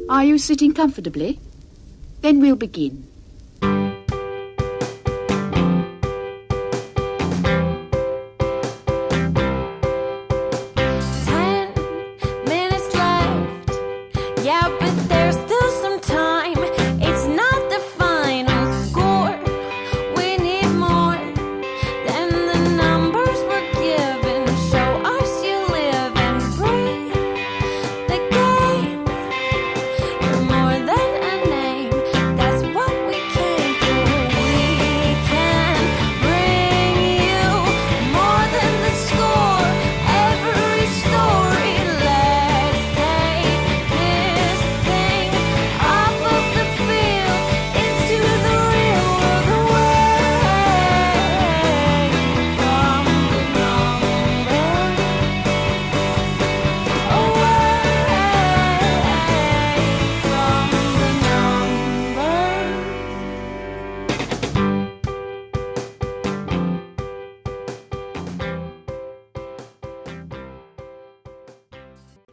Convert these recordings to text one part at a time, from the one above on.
Are you sitting comfortably? Then we'll begin.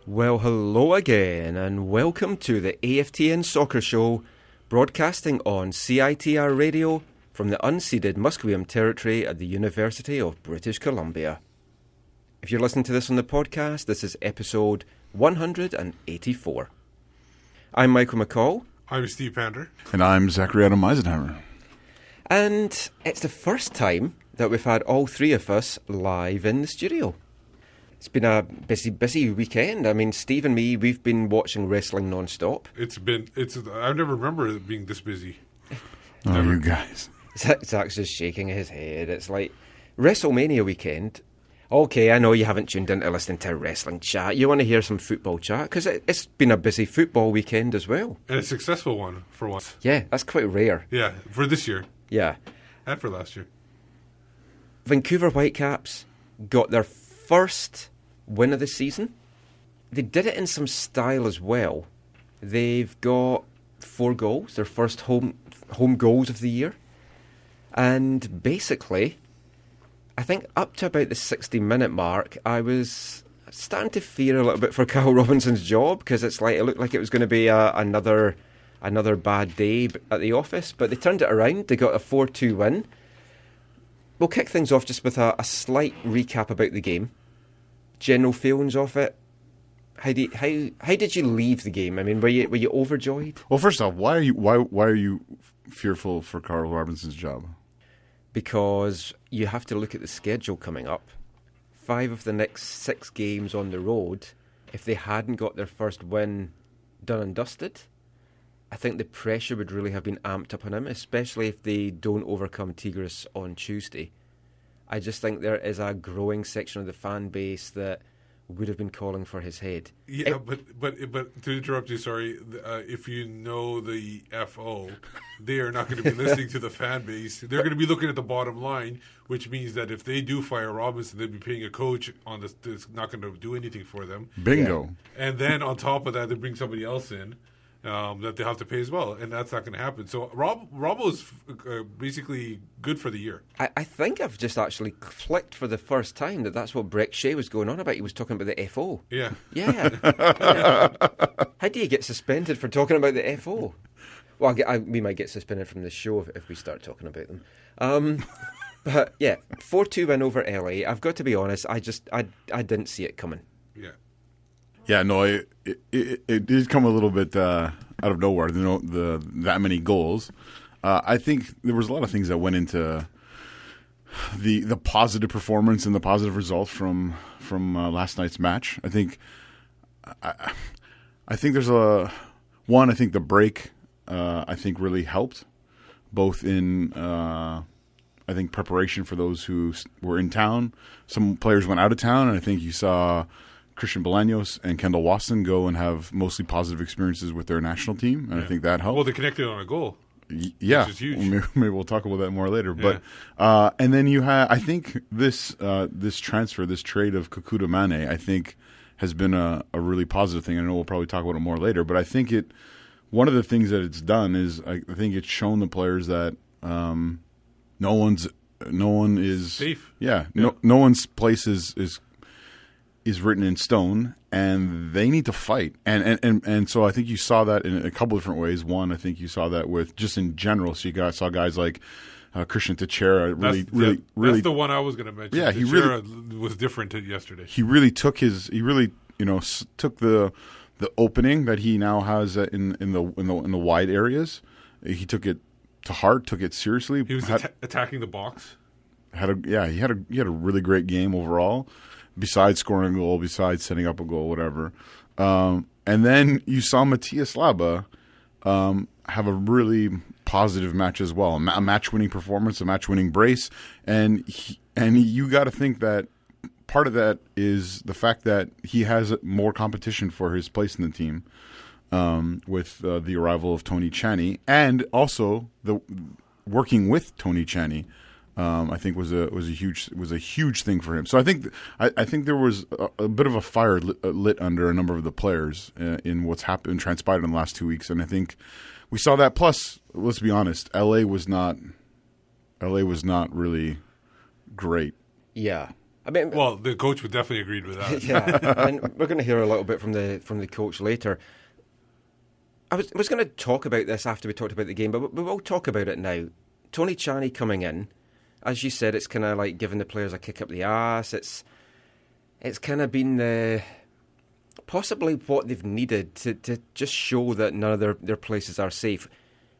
'Well, hello again, and welcome to the AFTN Soccer Show, broadcasting on CITR Radio from the unceded Musqueam territory at the University of British Columbia. If you're listening to this on the podcast, this is episode 184. I'm Michael McCall. I'm Steve Pander. And I'm Zachary Adam Eisenhower. And it's the first time that we've had all three of us live in the studio. It's been a busy weekend. I mean, Steve and me, we've been watching wrestling non-stop. I never remember it being this busy. Oh, never. You guys. Zach's just shaking his head. It's like WrestleMania weekend. Okay, I know you haven't tuned in to listen to wrestling chat. You want to hear some football chat? Because it's been a busy football weekend as well. And a successful one, for once. Yeah, that's quite rare. Yeah, for this year. Yeah. And for last year. Vancouver Whitecaps got their first win of the season. They did it in some style as well. They've got 4 goals, their first home goals of the year. And basically, I think up to about the 60-minute mark, I was starting to fear a little bit for Kyle Robinson's job, because it looked like it was going to be another bad day at the office. But they turned it around. They got a 4-2 win. We'll kick things off just with a slight recap about the game. General feelings of it. How did you leave the game? I mean, were you overjoyed? Well, first off, why are you fearful for Carl Robinson's job? Because you have to look at the schedule coming up. 5 of the next 6 games on the road, if they hadn't got their first win done and dusted, I think the pressure would really have been amped up on him, especially if they don't overcome Tigres on Tuesday. I just think there is a growing section of the fan base that would have been calling for his head. Yeah, but to interrupt you, sorry, if you know the FO, they are not going to be listening to the fan base. They're going to be looking at the bottom line, which means that if they do fire Robinson, they'll be paying a coach on this that's not going to do anything for them. Bingo. Yeah. And then on top of that, they bring somebody else in that they have to pay as well, and that's not going to happen. So Robbo is basically good for the year. I think I've just actually clicked for the first time that's what Breck Shea was going on about. He was talking about the FO. Yeah. Yeah. How do you get suspended for talking about the FO? Well, we might get suspended from this show if we start talking about them. But yeah, 4-2 win over LA. I've got to be honest, I didn't see it coming. Yeah. Yeah, no, it did come a little bit out of nowhere. That many goals. I think there was a lot of things that went into the positive performance and the positive result from last night's match. I think there's I think the break I think really helped, both in I think preparation for those who were in town. Some players went out of town, and I think you saw Christian Bolaños and Kendall Wasson go and have mostly positive experiences with their national team, and I think that helped. Well, they connected on a goal. Yeah, which is huge. Maybe we'll talk about that more later. Yeah. But and then you had, I think this transfer, this trade of Kekuta Manneh, I think has been a really positive thing. I know we'll probably talk about it more later, but I think one of the things that it's done is I think it's shown the players that no one is safe. Yeah, no one's place is is written in stone, and they need to fight. And so I think you saw that in a couple different ways. One, I think you saw that with just in general. So you saw guys like Christian Tchani really. That's the one I was going to mention. Yeah, he really was different yesterday. He really took took the opening that he now has in the wide areas. He took it to heart, took it seriously. He was attacking the box. He had a really great game overall. Besides scoring a goal, besides setting up a goal, whatever. And then you saw Mati Laba have a really positive match as well, a match-winning performance, a match-winning brace. And you got to think that part of that is the fact that he has more competition for his place in the team with the arrival of Tony Tchani, and also the working with Tony Tchani. I think was a huge thing for him. So I think there was a bit of a fire lit under a number of the players in what's happened, transpired in the last 2 weeks, and I think we saw that. Plus, let's be honest, LA was not really great. Yeah, I mean, well, the coach would definitely agreed with that. Yeah, and we're going to hear a little bit from the coach later. I was going to talk about this after we talked about the game, but we will talk about it now. Tony Tchani coming in. As you said, it's kind of like giving the players a kick up the ass. It's kind of been possibly what they've needed to just show that none of their places are safe.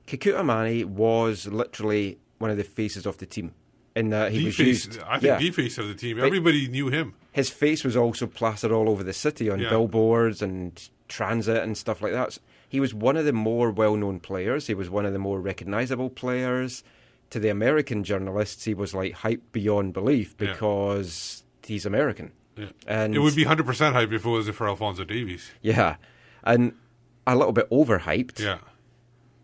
Kekuta Manneh was literally one of the faces of the team. In that he was used. I think the face of the team. Everybody knew him. His face was also plastered all over the city on billboards and transit and stuff like that. He was one of the more well-known players. He was one of the more recognisable players. To the American journalists, he was like hyped beyond belief because he's American. Yeah. And it would be 100% hype if it wasn't for Alphonso Davies. Yeah, and a little bit overhyped. Yeah,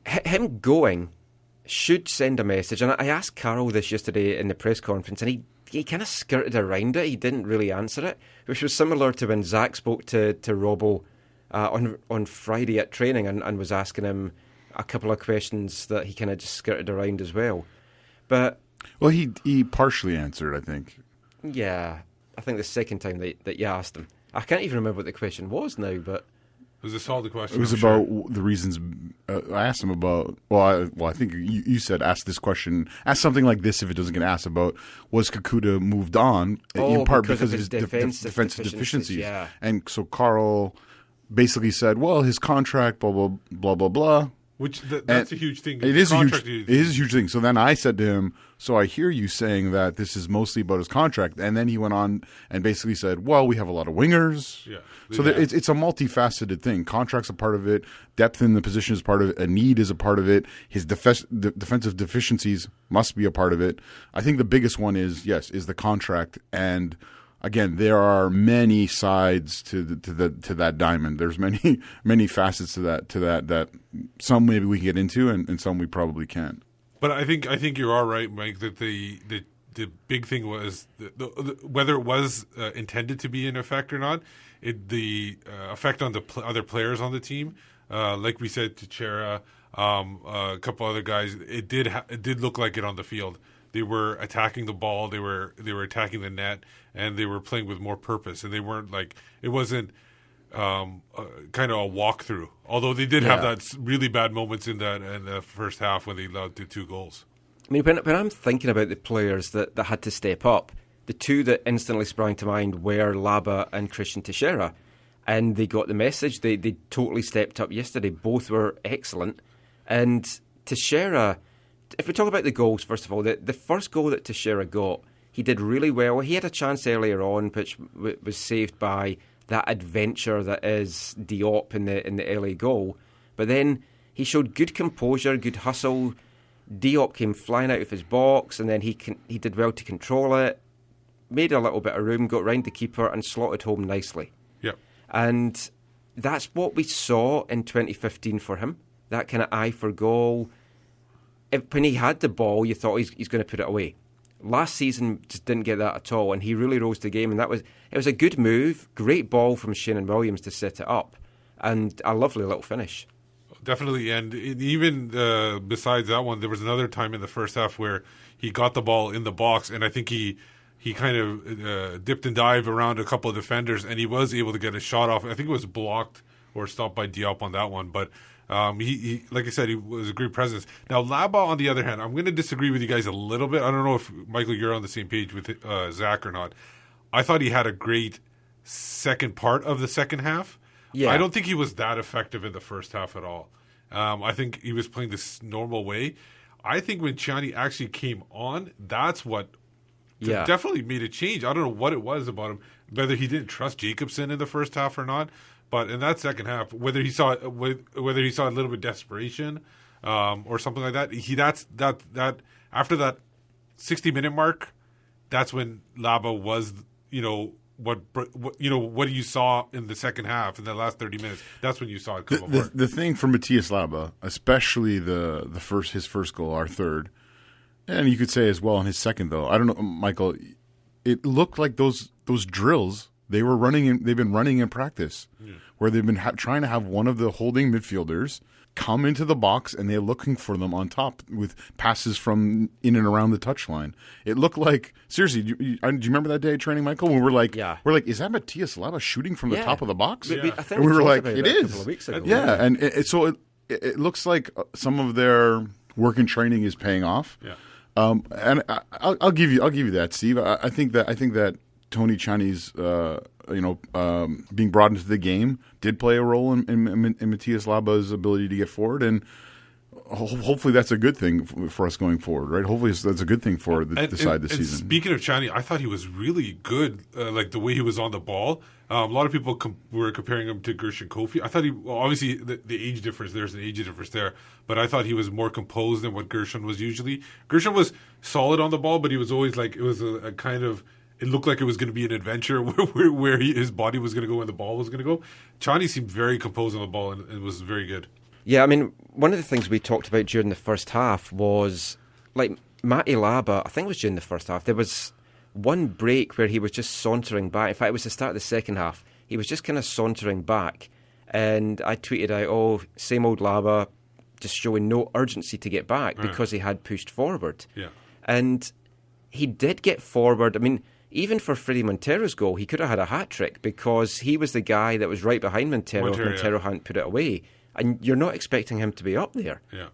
him going should send a message. And I asked Carol this yesterday in the press conference, and he kind of skirted around it. He didn't really answer it, which was similar to when Zach spoke to Robbo on Friday at training and was asking him a couple of questions that he kind of just skirted around as well. But he partially answered, I think. Yeah, I think the second time that you asked him. I can't even remember what the question was now, but it was a solid question. It was about the reasons. I asked him about. I think you said ask this question. Ask something like this if it doesn't get asked about. Was Kekuta moved on in part because of his defensive deficiencies? Yeah. And so Carl basically said, "Well, his contract, blah blah blah blah blah." Which that's a huge thing. It is a huge thing. So then I said to him, so I hear you saying that this is mostly about his contract. And then he went on and basically said, well, we have a lot of wingers. Yeah. So it's a multifaceted thing. Contract's a part of it. Depth in the position is part of it. A need is a part of it. His defensive deficiencies must be a part of it. I think the biggest one is the contract. And again, there are many sides to that diamond. There's many facets to that some maybe we can get into, and some we probably can't. But I think you are right, Mike. That the big thing was whether it was intended to be an effect or not. The effect on the other players on the team, like we said to Chera, a couple other guys. It did look like it on the field. They were attacking the ball. They were attacking the net, and they were playing with more purpose. And they weren't like it wasn't kind of a walkthrough. Although they did have that really bad moments in the first half when they allowed the 2 goals. I mean, when I'm thinking about the players that had to step up, the two that instantly sprang to mind were Laba and Christian Tchani, and they got the message. They totally stepped up yesterday. Both were excellent, and Tchani. If we talk about the goals, first of all, the first goal that Tchani got, he did really well. He had a chance earlier on, which was saved by that adventure that is Diop in the LA goal. But then he showed good composure, good hustle. Diop came flying out of his box, and then he did well to control it, made a little bit of room, got round the keeper, and slotted home nicely. Yep. And that's what we saw in 2015 for him, that kind of eye for goal. When he had the ball, you thought he's going to put it away. Last season just didn't get that at all, and he really rose to the game. And it was a good move, great ball from Shannon Williams to set it up, and a lovely little finish. Definitely, and even besides that one, there was another time in the first half where he got the ball in the box, and I think he he kind of dipped and dived around a couple of defenders, and he was able to get a shot off. I think it was blocked or stopped by Diop on that one. But he like I said, he was a great presence. Now, Laba, on the other hand, I'm going to disagree with you guys a little bit. I don't know if, Michael, you're on the same page with Zach or not. I thought he had a great second part of the second half. Yeah. I don't think he was that effective in the first half at all. I think he was playing this normal way. I think when Tchani actually came on, that's what definitely made a change. I don't know what it was about him, whether he didn't trust Jacobson in the first half or not. But in that second half, whether he saw a little bit of desperation or something like that, that after that 60-minute mark, that's when Laba was, what you saw in the second half in the last 30 minutes. That's when you saw it come apart. The thing for Matthias Laba, especially his first goal, our third, and you could say as well in his second though. I don't know, Michael. It looked like those drills they've been running in practice, where they've been trying to have one of the holding midfielders come into the box, and they're looking for them on top with passes from in and around the touchline. It looked like, seriously, do you remember that day of training, Michael, when we're like, is that Matthias Laba shooting from the top of the box? I think and we were like, it is. A couple of weeks ago. Yeah, and it looks like some of their work and training is paying off. Yeah. And I'll give you that, Steve. I think that Tony Tchani's being brought into the game did play a role in Matthias Laba's ability to get forward, and hopefully that's a good thing for us going forward, right? Hopefully that's a good thing for the side this season. Speaking of Tchani, I thought he was really good, like the way he was on the ball. A lot of people were comparing him to Gershon Kofi. I thought obviously the age difference, there's an age difference there, but I thought he was more composed than what Gershon was usually. Gershon was solid on the ball, but he was always like, it was a kind of, it looked like it was going to be an adventure where his body was going to go and the ball was going to go. Tchani seemed very composed on the ball and was very good. Yeah, I mean, one of the things we talked about during the first half was, like, Mati Laba, I think it was during the first half, there was one break where he was just sauntering back. In fact, it was the start of the second half. He was just kind of sauntering back. And I tweeted out, same old Laba, just showing no urgency to get back because he had pushed forward. Yeah. And he did get forward. I mean, even for Fredy Montero's goal, he could have had a hat-trick because he was the guy that was right behind Montero if Montero hadn't put it away. And you're not expecting him to be up there. Yeah.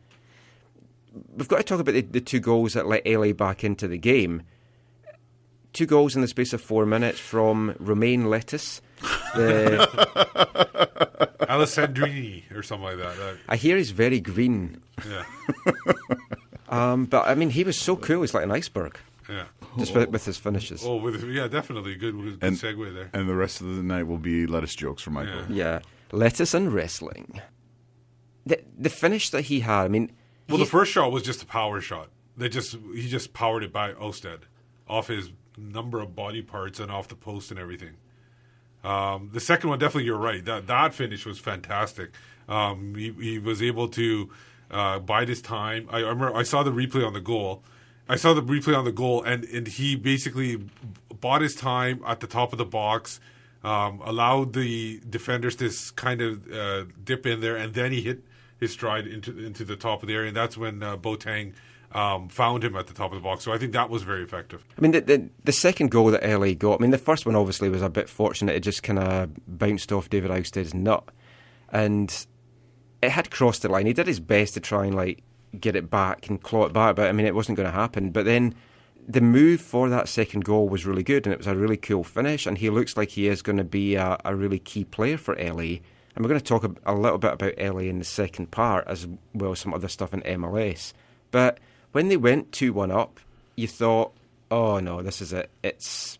We've got to talk about the two goals that let LA back into the game. 2 goals in the space of 4 minutes from Romain Lettuce. Alessandrini or something like that. I hear he's very green. Yeah. But, I mean, he was so cool. He's like an iceberg. Yeah. Just with his finishes. Definitely. Good segue there. And the rest of the night will be lettuce jokes from Michael. Yeah. Lettuce and wrestling. The finish that he had, I mean... Well, the first shot was just a power shot. He just powered it by Osted off his number of body parts and off the post and everything. The second one, definitely, you're right. That finish was fantastic. He was able to bide his time. I remember I saw the replay on the goal. And he basically bought his time at the top of the box, allowed the defenders to kind of dip in there, and then he hit his stride into the top of the area, and that's when Boateng found him at the top of the box. So I think that was very effective. I mean, the second goal that LA got, I mean, the first one obviously was a bit fortunate. It just kind of bounced off David Ousted's nut, and it had crossed the line. He did his best to try and, like, get it back and claw it back, but I mean, it wasn't going to happen. But then the move for that second goal was really good, and it was a really cool finish, and he looks like he is going to be a really key player for LA. And we're going to talk a little bit about LA in the second part, as well as some other stuff in MLS. But when they went 2-1 up, you thought, oh no, this is it. It's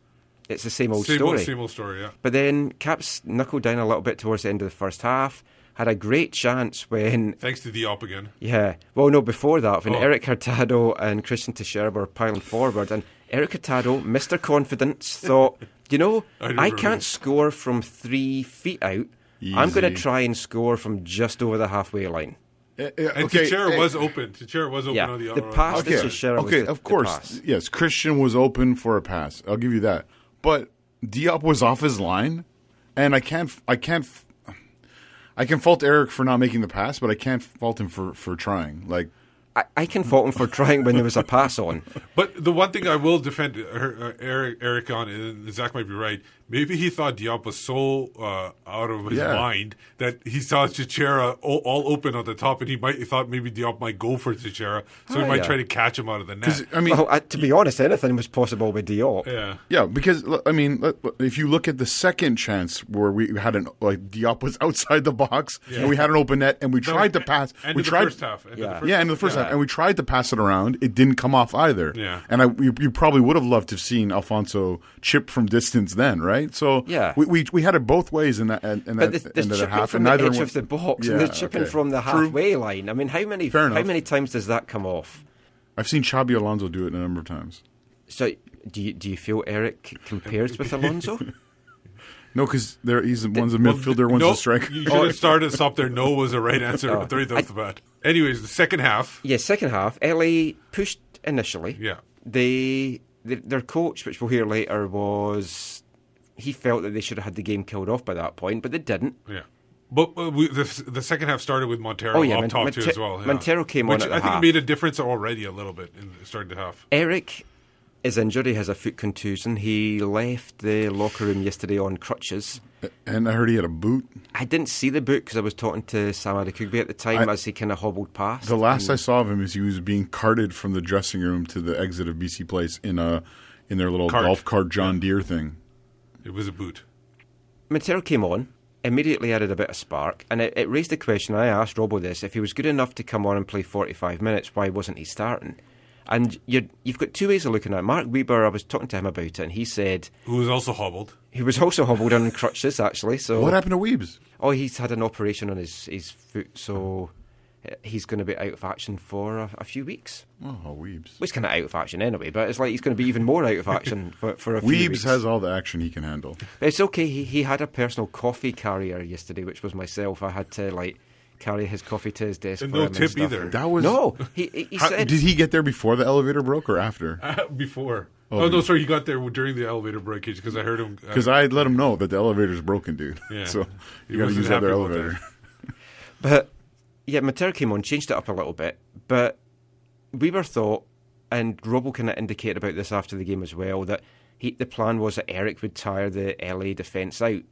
the same old story. Same old story, yeah. But then Caps knuckled down a little bit towards the end of the first half, had a great chance when... Thanks to Diop again. Yeah. Well, no, before that, when Erik Hurtado and Christian Teixeira were piling forward, and Erik Hurtado, Mr. Confidence, thought, I can't score from 3 feet out. Easy. I'm going to try and score from just over the halfway line. And Teixeira was open. Teixeira was open on the other pass to Teixeira was of course. Pass. Yes, Christian was open for a pass. I'll give you that. But Diop was off his line, and I can fault Erik for not making the pass, but I can't fault him for trying. Like, I can fault him for trying when there was a pass on. But the one thing I will defend Erik on, and Zach might be right, maybe he thought Diop was so out of his mind that he saw Teixeira all open on the top, and he thought maybe Diop might go for Teixeira, so he might try to catch him out of the net. I mean, to be honest, anything was possible with Diop. Yeah, because I mean, if you look at the second chance where we had Diop was outside the box and we had an open net and we tried to pass. We tried the first half. In the first half, and we tried to pass it around. It didn't come off either. Yeah, and you probably would have loved to have seen Alfonso chip from distance then, right? So we had it both ways in that half. From the edge of the box and the chipping from the halfway line. I mean, how many times does that come off? I've seen Xabi Alonso do it a number of times. So do you feel Erik compares with Alonso? No, because one's a midfielder, one's a striker. You should have started stop there. No was the right answer right off the bat. Anyways, the second half. Yeah, second half. LA pushed initially. Yeah. Their coach, which we'll hear later, he felt that they should have had the game killed off by that point, but they didn't. Yeah. But the second half started with Montero up top too as well. Yeah. Montero came on at the half. I think it made a difference already a little bit in starting the half. Erik is injured. He has a foot contusion. He left the locker room yesterday on crutches. And I heard he had a boot. I didn't see the boot because I was talking to Sam Adekugbe at the time as he kind of hobbled past. The last I saw of him is he was being carted from the dressing room to the exit of BC Place in their little golf cart John Deere thing. It was a boot. Montero came on, immediately added a bit of spark, and it raised the question, I asked Robbo this, if he was good enough to come on and play 45 minutes, why wasn't he starting? And you've got two ways of looking at it. Mark Weber, I was talking to him about it, and he said... Who was also hobbled. He was also hobbled on crutches, actually. So what happened to Weebs? Oh, he's had an operation on his foot, so he's going to be out of action for a few weeks. Oh, Weebs. Well, he's kind of out of action anyway, but it's like he's going to be even more out of action for a few weeks. Weebs has all the action he can handle. But it's okay. He had a personal coffee carrier yesterday, which was myself. I had to, carry his coffee to his desk. And for no him tip and either. That was he said. Did he get there before the elevator broke or after? Before. Oh no, sorry, he got there during the elevator breakage because I heard him. Because I let him know that the elevator's broken, dude. Yeah. So you got to use the other elevator. But yeah, Montero came on, changed it up a little bit. But Weber thought, and Robbo kind of indicated about this after the game as well, that the plan was that Erik would tire the LA defence out.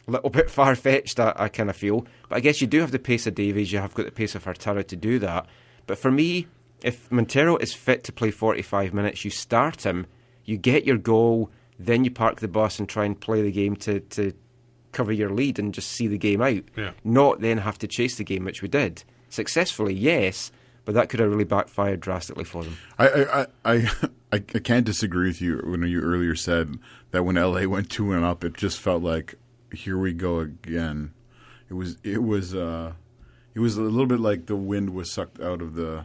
A little bit far-fetched, I kind of feel. But I guess you do have the pace of Davies, you have got the pace of Hurtado to do that. But for me, if Montero is fit to play 45 minutes, you start him, you get your goal, then you park the bus and try and play the game to cover your lead and just see the game out. Yeah. Not then have to chase the game, which we did. Successfully, yes, but that could have really backfired drastically for them. I can't disagree with you when you earlier said that when LA went 2-1 up, it just felt like, here we go again. It was a little bit like the wind was sucked out of the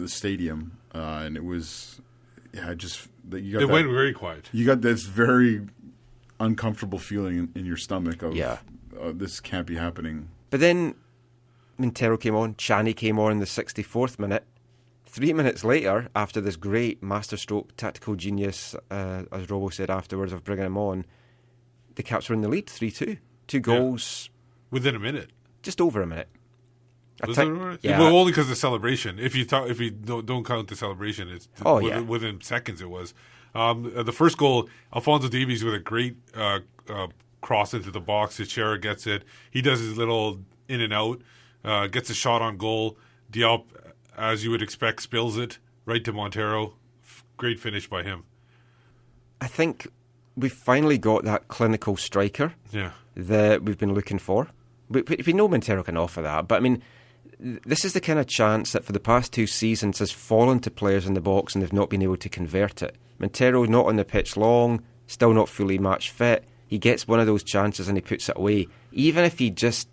stadium, and it was it went very quiet. You got this very uncomfortable feeling in your stomach of this can't be happening. But then Montero came on, Tchani came on in the 64th minute. 3 minutes later, after this great masterstroke tactical genius, as Robbo said afterwards, of bringing him on, the Caps were in the lead, 3-2. 2 goals. Within a minute. Just over a minute. Yeah. Well, only because of the celebration. If you don't count the celebration, it's within seconds it was. The first goal, Alfonso Davies with a great cross into the box. Teixeira gets it. He does his little in and out, gets a shot on goal. Diop, as you would expect, spills it right to Montero. Great finish by him. I think we've finally got that clinical striker that we've been looking for. We know Montero can offer that, but I mean, this is the kind of chance that for the past 2 seasons has fallen to players in the box and they've not been able to convert it. Montero's not on the pitch long, still not fully match fit. He gets one of those chances and he puts it away. Even if he just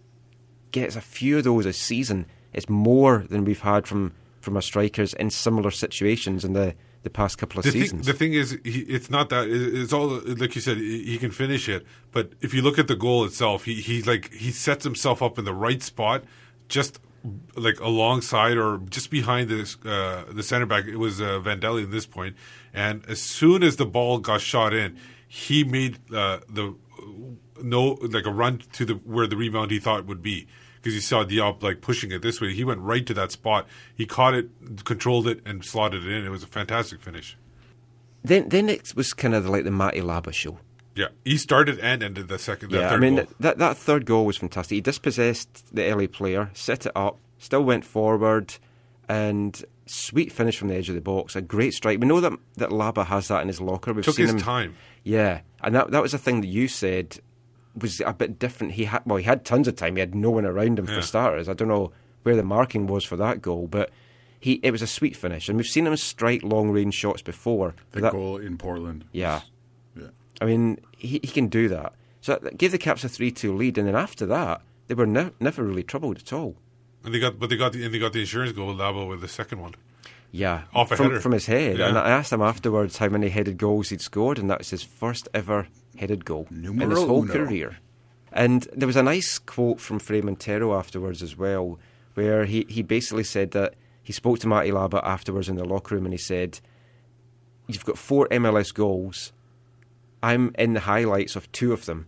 gets a few of those a season, it's more than we've had from our strikers in similar situations in the past couple of seasons. The thing is, it's not that. It's all, like you said, he can finish it. But if you look at the goal itself, he sets himself up in the right spot, just like alongside or just behind the center back. It was Vandelli at this point. And as soon as the ball got shot in, he made a run to where the rebound he thought would be. because he saw Diop like pushing it this way. He went right to that spot. He caught it, controlled it, and slotted it in. It was a fantastic finish. Then it was kind of like the Mati Laba show. Yeah, he started and ended the third I mean, goal. that third goal was fantastic. He dispossessed the LA player, set it up, still went forward, and sweet finish from the edge of the box. A great strike. We know that Laba has that in his locker. We've Took seen his him, time. Yeah, and that was a thing that you said was a bit different. He had tons of time. He had no one around him for starters. I don't know where the marking was for that goal, but it was a sweet finish. And we've seen him strike long-range shots before. The goal in Portland. Yeah. Yeah. I mean, he can do that. So that gave the Caps a 3-2 lead, and then after that, they were never really troubled at all. And they got the insurance goal, Labo, with the second one. Yeah, off a header from his head. Yeah. And I asked him afterwards how many headed goals he'd scored, and that was his first ever headed goal in his whole career. And there was a nice quote from Fredy Montero afterwards as well, where he basically said that he spoke to Mati Laba afterwards in the locker room, and he said, "You've got 4 MLS goals. I'm in the highlights of 2 of them."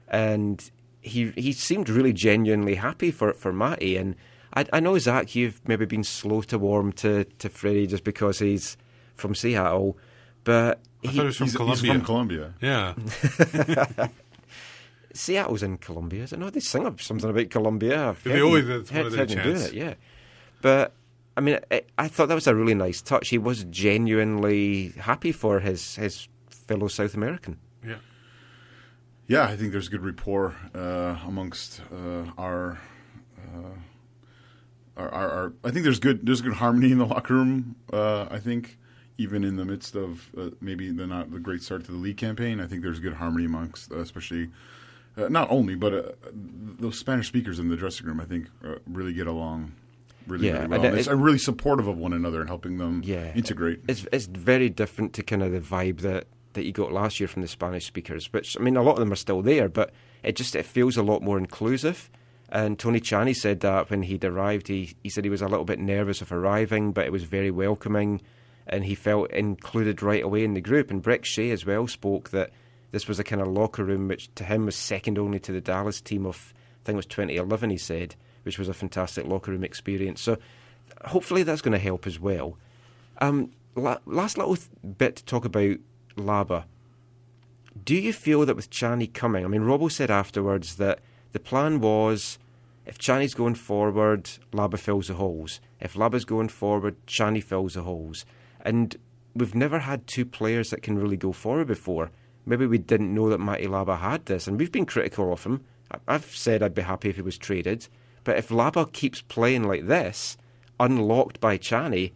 And he seemed really genuinely happy for Mati. And I know, Zach, you've maybe been slow to warm to Fredy just because he's from Seattle, but I thought he was from Colombia. He's from Colombia. Yeah. Seattle's in Colombia, is it? No, they sing up something about Colombia. They always, that's one of their chants. Yeah. But, I mean, I thought that was a really nice touch. He was genuinely happy for his fellow South American. Yeah. Yeah, I think there's good rapport amongst our. I think there's good harmony in the locker room. I think even in the midst of maybe not the great start to the league campaign, I think there's good harmony amongst, especially not only but those Spanish speakers in the dressing room. I think really get along really well. And they're really supportive of one another and helping them integrate. It's very different to kind of the vibe that you got last year from the Spanish speakers, which, I mean, a lot of them are still there, but it feels a lot more inclusive. And Tony Tchani said that when he'd arrived, he said he was a little bit nervous of arriving, but it was very welcoming, and he felt included right away in the group. And Breck Shea as well spoke that this was a kind of locker room which to him was second only to the Dallas team of, I think it was 2011, he said, which was a fantastic locker room experience. So hopefully that's going to help as well. Last little bit to talk about Laba. Do you feel that with Tchani coming, I mean, Robbo said afterwards that the plan was, if Tchani's going forward, Laba fills the holes. If Laba's going forward, Tchani fills the holes. And we've never had 2 players that can really go forward before. Maybe we didn't know that Mati Laba had this, and we've been critical of him. I've said I'd be happy if he was traded. But if Laba keeps playing like this, unlocked by Tchani,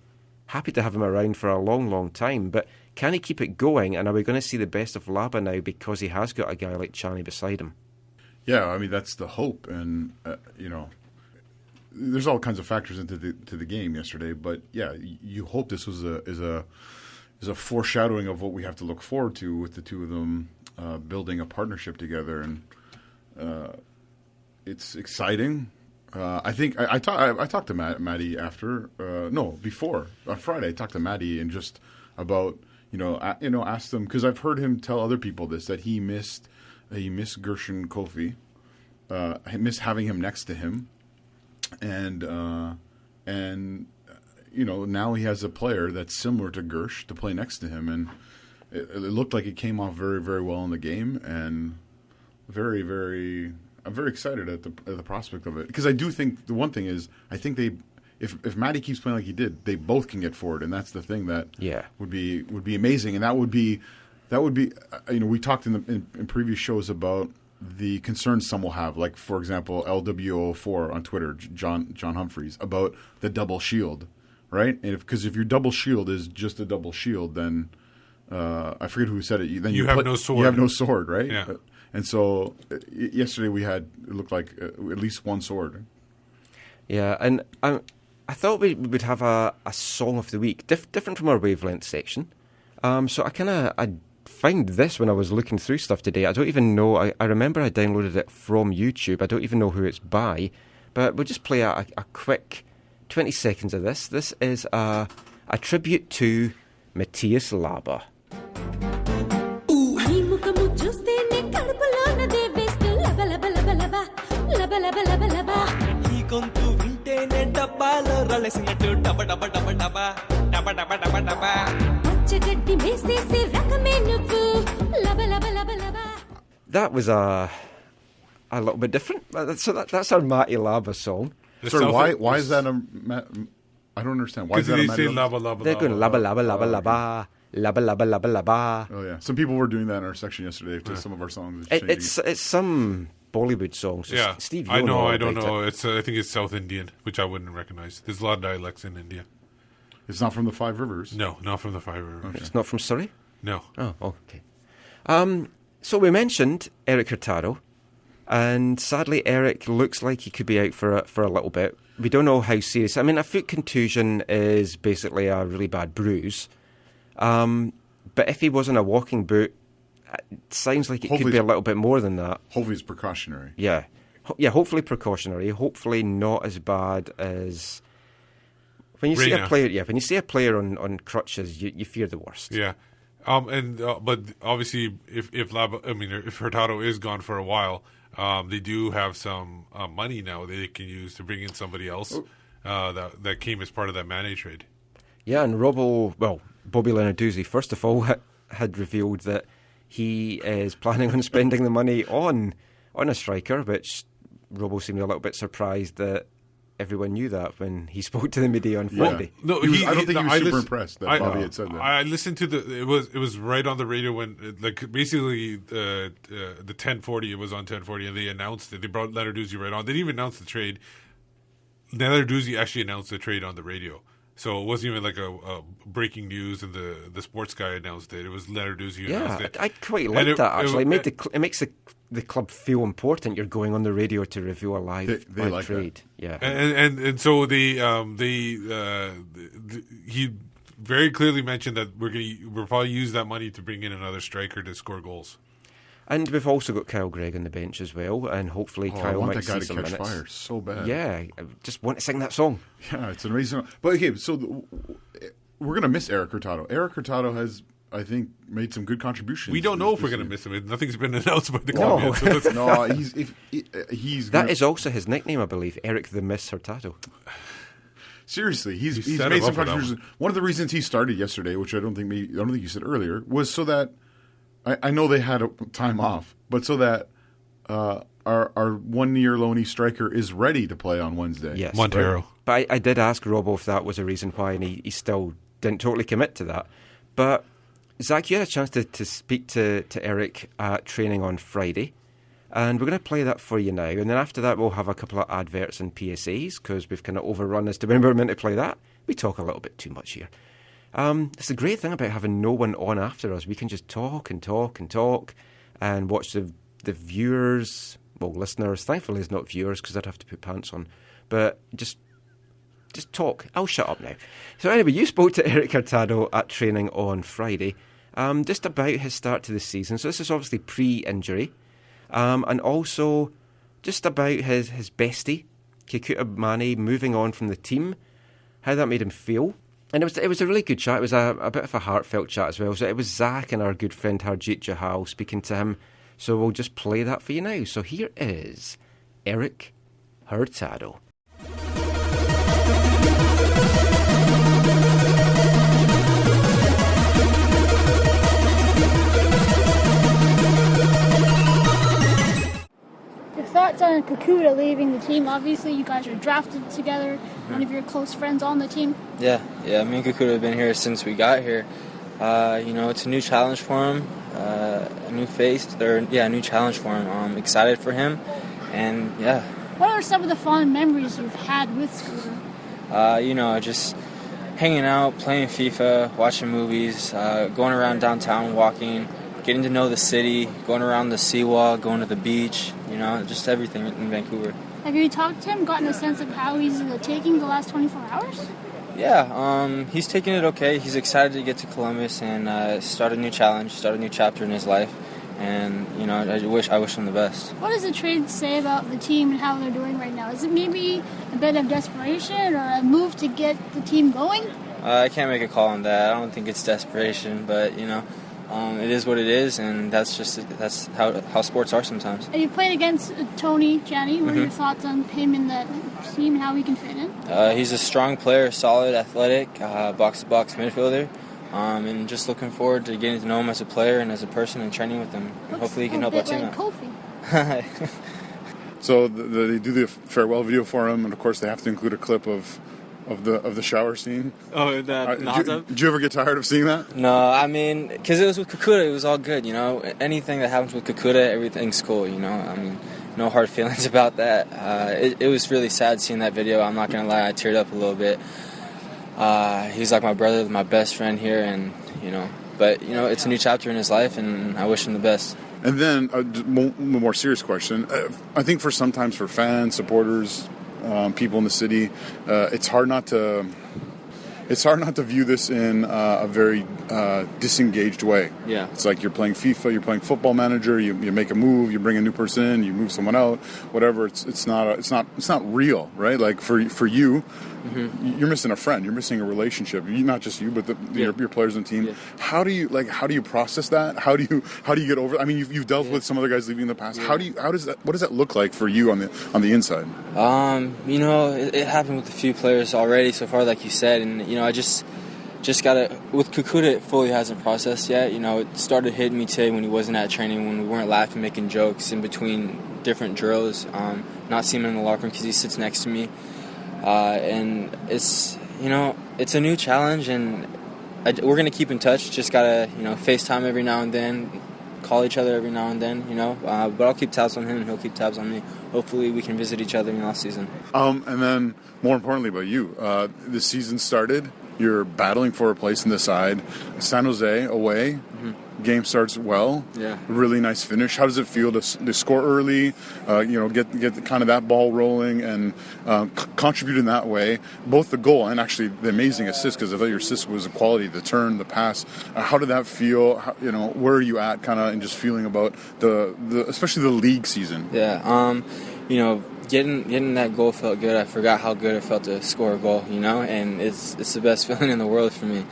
happy to have him around for a long, long time. But can he keep it going, and are we going to see the best of Laba now because he has got a guy like Tchani beside him? Yeah, I mean that's the hope, and there's all kinds of factors into the game yesterday. But yeah, you hope this was a foreshadowing of what we have to look forward to with the 2 of them building a partnership together, and it's exciting. I think I talked to Matty before on Friday. I talked to Matty and just about asked him, because I've heard him tell other people this, that he missed Gershon Kofi. He missed having him next to him, and now he has a player that's similar to Gersh to play next to him, and it looked like it came off very, very well in the game, and very, very. I'm very excited at the prospect of it, because I do think the one thing is I think if Matty keeps playing like he did, they both can get forward, and that's the thing that would be amazing, and that would be we talked in previous shows about the concerns some will have, like for example LWO4 on Twitter, John Humphreys, about the double shield, right? And because if your double shield is just a double shield, then I forget who said it. Then you have no sword. You have no sword, right? Yeah. And so yesterday it looked like at least one sword. Yeah, and I thought we would have a song of the week, different from our wavelength section. So I found this when I was looking through stuff today. I don't even know. I remember I downloaded it from YouTube. I don't even know who it's by. But we'll just play a quick 20 seconds of this. This is a tribute to Mati Laba. Laba laba laba laba, laba laba laba laba. గొంతు వింటేనే డబ్బాలో రలసినట్టు డబ డబ డబ డబ డబ డబ డబ డబ పచ్చగడ్డి వేసేసి రకమే నువ్వు లబ లబ లబ లబ. That was a little bit different. So that's our Mati Laba song. Sorry, why is that I don't understand. Why is that a they say laba laba? They're going laba laba laba laba laba laba laba laba. Oh yeah, some people were doing that in our section yesterday to some of our songs. It's some Bollywood songs. So Yeah, Steve, I know. I about don't know. it. It's I think it's South Indian, which I wouldn't recognize. There's a lot of dialects in India. It's not from the Five Rivers. No, not from the Five Rivers. Okay. It's not from Surrey? No. Oh, okay. So we mentioned Erik Hurtado, and sadly Erik looks like he could be out for a little bit. We don't know how serious. I mean, a foot contusion is basically a really bad bruise. But if he was in a walking boot, it sounds like it could be a little bit more than that. Hopefully it's precautionary. Yeah. Yeah, hopefully precautionary. Hopefully not as bad as... When you see a player, when you see a player on crutches, you fear the worst. Yeah. But obviously, if Hurtado is gone for a while, they do have some money now that they can use to bring in somebody else that came as part of that Manneh trade. Yeah, and Bobby Lenarduzzi, first of all, had revealed that he is planning on spending the money on a striker, which Robo seemed a little bit surprised that everyone knew that when he spoke to the media on Friday. No, I don't think he was super impressed that Bobby had said that. I listened to it was right on the radio when basically the 1040, it was on 1040, and they announced it. They brought Lenarduzzi right on. They didn't even announce the trade. Lenarduzzi actually announced the trade on the radio. So it wasn't even like a breaking news and the sports guy announced it. It was Lenarduzzi who announced it. I quite like that, actually. It makes the club feel important. You're going on the radio to review a live like trade. That. Yeah. And so he very clearly mentioned that we'll probably use that money to bring in another striker to score goals. And we've also got Kyle Gregg on the bench as well, and hopefully Kyle might see some minutes. I want that guy to catch fire so bad. Yeah, I just want to sing that song. Yeah, it's an amazing. But okay, so we're going to miss Erik Hurtado. Erik Hurtado has, I think, made some good contributions. We don't know if we're going to miss him. Nothing's been announced by the club yet. So he's that is also his nickname, I believe, Erik the Miss Hurtado. Seriously, he's made some contributions. One of the reasons he started yesterday, which I don't think you said earlier, was so that I know they had a time off, but so that our 1-year loanee striker is ready to play on Wednesday. Yes, Montero. Right. But I did ask Robbo if that was a reason why, and he still didn't totally commit to that. But Zach, you had a chance to speak to Erik at training on Friday, and we're going to play that for you now. And then after that, we'll have a couple of adverts and PSAs because we've kind of overrun as to when we're meant to play that. We talk a little bit too much here. It's the great thing about having no one on after us. We can just talk and talk and talk and watch the viewers, listeners. Thankfully, it's not viewers because I'd have to put pants on. But just talk. I'll shut up now. So anyway, you spoke to Erik Hurtado at training on Friday, just about his start to the season. So this is obviously pre-injury, and also just about his bestie, Kekuta Manneh, moving on from the team, how that made him feel. And it was a really good chat. It was a bit of a heartfelt chat as well. So it was Zach and our good friend Harjeet Johal speaking to him. So we'll just play that for you now. So here is Erik Hurtado. Your thoughts on Kekuta leaving the team? Obviously, you guys are drafted together. One of your close friends on the team. Yeah. Me and Kekuta have been here since we got here. It's a new challenge for him, a new challenge for him. I'm excited for him, and yeah. What are some of the fond memories you've had with Scooter? Just hanging out, playing FIFA, watching movies, going around downtown, walking, getting to know the city, going around the seawall, going to the beach, just everything in Vancouver. Have you talked to him, gotten a sense of how he's taking the last 24 hours? Yeah, he's taking it okay. He's excited to get to Columbus and start a new challenge, start a new chapter in his life. And, I wish him the best. What does the trade say about the team and how they're doing right now? Is it maybe a bit of desperation or a move to get the team going? I can't make a call on that. I don't think it's desperation, but, It is what it is, and that's how sports are sometimes. And you played against Tony Tchani. What are your thoughts on him in that team and how he can fit in? He's a strong player, solid, athletic, box-to-box midfielder. And just looking forward to getting to know him as a player and as a person and training with him. And hopefully he can help our team out. Kofi. So they do the farewell video for him, and of course they have to include a clip of the shower scene. Oh, Did you ever get tired of seeing that? No, I mean, because it was with Kekuta, it was all good, you know. Anything that happens with Kekuta, everything's cool, you know. I mean, no hard feelings about that. It was really sad seeing that video. I'm not going to lie, I teared up a little bit. He's like my brother, my best friend here, and, you know. But, you know, it's a new chapter in his life, and I wish him the best. And then a more serious question. I think sometimes for fans, supporters, people in the city, it's hard not to view this in a very disengaged way. Yeah. It's like you're playing FIFA, you're playing Football Manager, you make a move, you bring a new person in, you move someone out, whatever. It's not real, right? Like for you, you're missing a friend, you're missing a relationship. Not just you, but your players on the team. Yeah. How do you process that? How do you get over? I mean, you've dealt with some other guys leaving in the past. Yeah. What does that look like for you on the inside? You know, it happened with a few players already so far, like you said, and you know, I just gotta, with Kekuta, it fully hasn't processed yet. You know, it started hitting me today when he wasn't at training, when we weren't laughing, making jokes in between different drills, not seeing him in the locker room because he sits next to me. And it's, you know, it's a new challenge, and we're going to keep in touch. Just got to, you know, FaceTime every now and then, call each other every now and then, you know. But I'll keep tabs on him, and he'll keep tabs on me. Hopefully we can visit each other in the off season. And then, more importantly about you, the season started. You're battling for a place in the side. San Jose away. Game starts well. Yeah. Really nice finish. How does it feel to score early? You know, get kind of that ball rolling and contribute in that way. Both the goal and actually the amazing assist, because I thought your assist was the quality, the turn, the pass. How did that feel? You know, where are you at, kind of, and just feeling about the especially the league season? Yeah. You know, getting that goal felt good. I forgot how good it felt to score a goal, you know, and it's the best feeling in the world for me.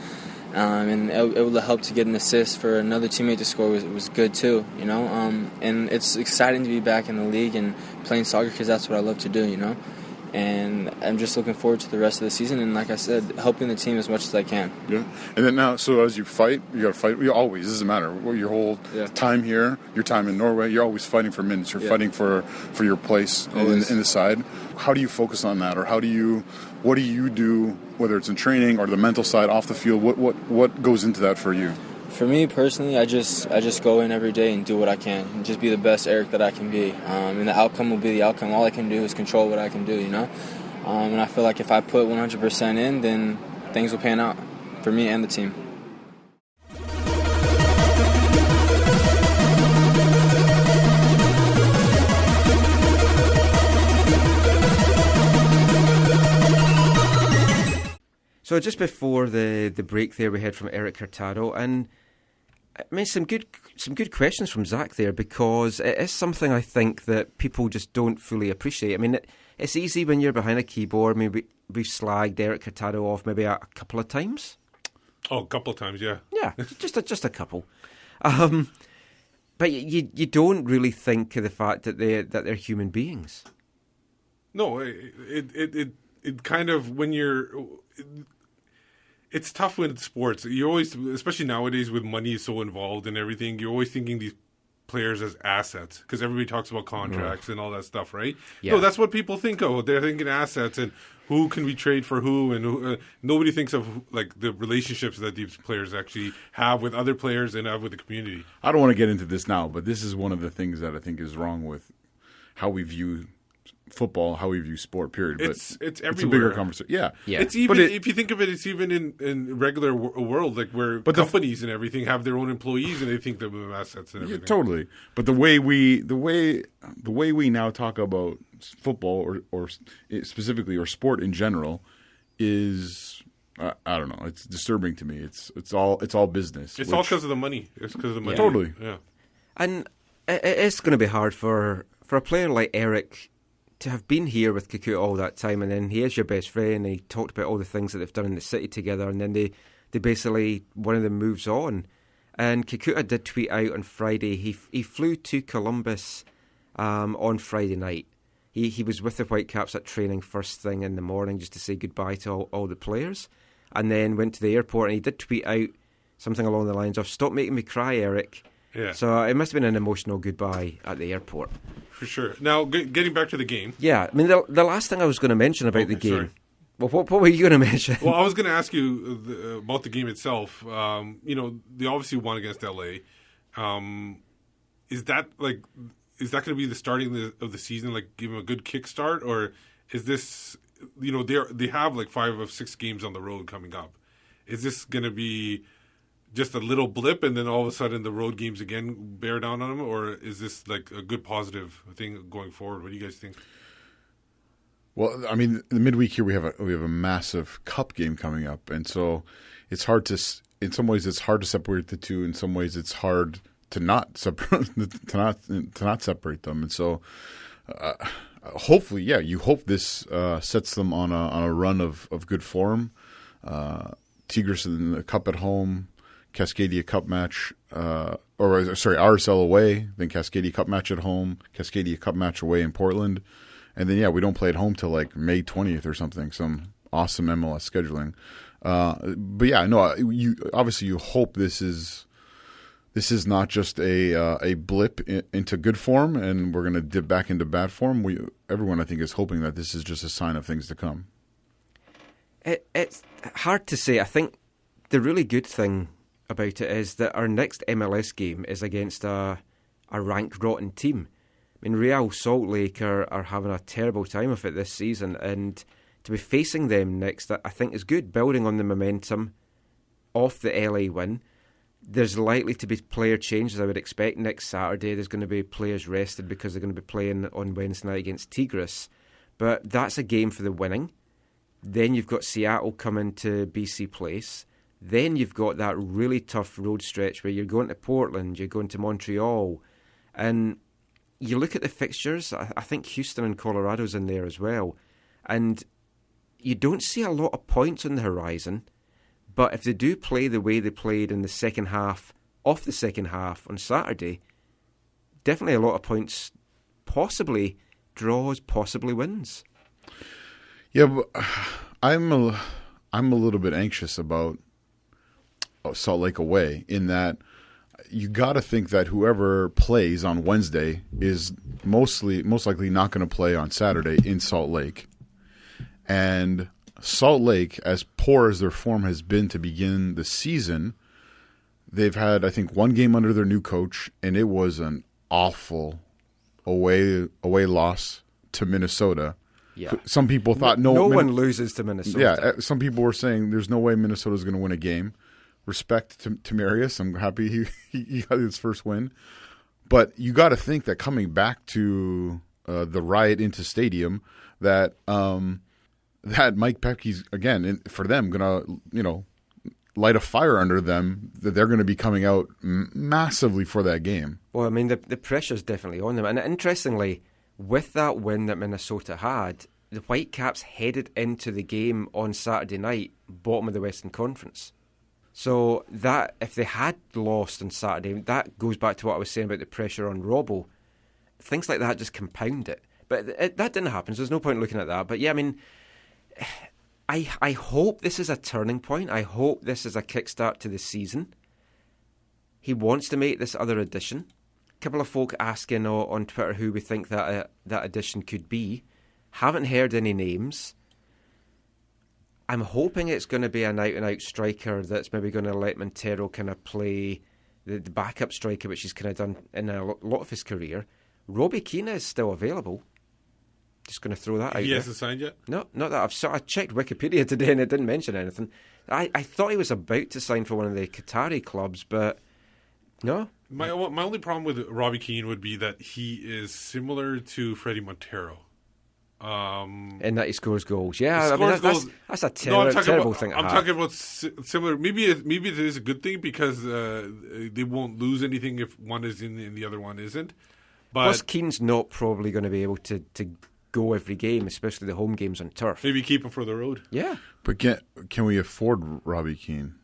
And it would help to get an assist for another teammate to score was good too, you know. And it's exciting to be back in the league and playing soccer because that's what I love to do, you know. And I'm just looking forward to the rest of the season and, like I said, helping the team as much as I can. Yeah. And then now, so as you fight, you got to fight. You always, it doesn't matter. Your whole time here, your time in Norway, you're always fighting for minutes. You're fighting for your place in the side. How do you focus on that, or what do you do, whether it's in training or the mental side off the field? What goes into that for you? For me personally, I just go in every day and do what I can and just be the best Erik that I can be. And the outcome will be the outcome. All I can do is control what I can do, you know. And I feel like if I put 100% in, then things will pan out for me and the team. So just before the break there, we heard from Erik Hurtado, and I mean some good questions from Zach there, because it is something I think that people just don't fully appreciate. I mean, it's easy when you're behind a keyboard. Maybe we've slagged Erik Hurtado off maybe a couple of times. Oh, a couple of times, yeah. Yeah, just a couple. But you don't really think of the fact that they're human beings. No, it kind of, when you're... It's tough with sports. You're always, especially nowadays with money so involved and everything, you're always thinking these players as assets because everybody talks about contracts and all that stuff, right? Yeah. No, that's what people think of. They're thinking assets and who can we trade for who, and who, nobody thinks of like the relationships that these players actually have with other players and have with the community. I don't want to get into this now, but this is one of the things that I think is wrong with how we view football, how we view sport, period. But it's everywhere. It's a bigger conversation. Yeah. It's even, if you think of it, it's even in regular world, like where companies and everything have their own employees and they think they're assets and everything. Yeah, totally. But the way we now talk about football or specifically or sport in general is I don't know. It's disturbing to me. It's all business. It's all because of the money. It's because of the money. Totally. Yeah. And it's going to be hard for a player like Erik to have been here with Kekuta all that time, and then he is your best friend, and he talked about all the things that they've done in the city together, and then they basically, one of them moves on. And Kekuta did tweet out on Friday. He flew to Columbus on Friday night. He was with the Whitecaps at training first thing in the morning just to say goodbye to all the players, and then went to the airport, and he did tweet out something along the lines of, "Stop making me cry, Erik." Yeah. So it must have been an emotional goodbye at the airport. For sure. Now, getting back to the game. Yeah, I mean, the last thing I was going to mention about the game... Sorry. Well, what were you going to mention? Well, I was going to ask you about the game itself. They obviously won against LA. Is that going to be the starting of the season, like give them a good kickstart, or is this, they have like 5 of 6 games on the road coming up? Is this going to be just a little blip, and then all of a sudden the road games again bear down on them, or is this like a good positive thing going forward? What do you guys think? Well, I mean, the midweek here we have a massive cup game coming up, and so it's hard to. In some ways, it's hard to separate the two. In some ways, it's hard to not separate separate them. And so, hopefully, you hope this sets them on a run of good form. Tigres in the cup at home, Cascadia Cup match, RSL away, then Cascadia Cup match at home, Cascadia Cup match away in Portland. And then, we don't play at home till like May 20th or something, some awesome MLS scheduling. You hope this is not just a blip into good form and we're going to dip back into bad form. Everyone, I think, is hoping that this is just a sign of things to come. It's hard to say. I think the really good thing about it is that our next MLS game is against a rank rotten team. I mean, Real Salt Lake are having a terrible time of it this season, and to be facing them next, I think is good, building on the momentum of the LA win. There's likely to be player changes, I would expect. Next Saturday, there's going to be players rested because they're going to be playing on Wednesday night against Tigres. But that's a game for the winning. Then you've got Seattle coming to BC Place. Then you've got that really tough road stretch where you're going to Portland, you're going to Montreal, and you look at the fixtures, I think Houston and Colorado's in there as well, and you don't see a lot of points on the horizon, but if they do play the way they played in the second half of the second half on Saturday, definitely a lot of points, possibly draws, possibly wins. Yeah, but I'm a little bit anxious about Salt Lake away, in that you got to think that whoever plays on Wednesday is most likely not going to play on Saturday in Salt Lake. And Salt Lake, as poor as their form has been to begin the season, they've had, I think, one game under their new coach, and it was an awful away loss to Minnesota. Yeah. Some people thought no one loses to Minnesota. Yeah, some people were saying there's no way Minnesota's going to win a game. Respect to Marius. I'm happy he got his first win. But you got to think that coming back to the riot into stadium, that Mike Peckey's, again, for them, going to light a fire under them, that they're going to be coming out massively for that game. Well, I mean, the pressure's definitely on them. And interestingly, with that win that Minnesota had, the Whitecaps headed into the game on Saturday night, bottom of the Western Conference. So that, if they had lost on Saturday, that goes back to what I was saying about the pressure on Robbo. Things like that just compound it. But that didn't happen, so there's no point looking at that. But yeah, I mean, I hope this is a turning point. I hope this is a kickstart to the season. He wants to make this other addition. A couple of folk asking on Twitter who we think that addition could be. Haven't heard any names. I'm hoping it's going to be an out-and-out striker that's maybe going to let Montero kind of play the backup striker, which he's kind of done in a lot of his career. Robbie Keane is still available. Just going to throw that out there. He hasn't signed yet? No, not that. I checked Wikipedia today and it didn't mention anything. I thought he was about to sign for one of the Qatari clubs, but no. My only problem with Robbie Keane would be that he is similar to Fredy Montero. In that he scores goals. Yeah, goals. That's a terrible thing to have. I'm talking about similar. Maybe it is a good thing because they won't lose anything if one is in and the other one isn't. But plus, Keane's not probably going to be able to go every game, especially the home games on turf. Maybe keep him for the road. Yeah. But can we afford Robbie Keane?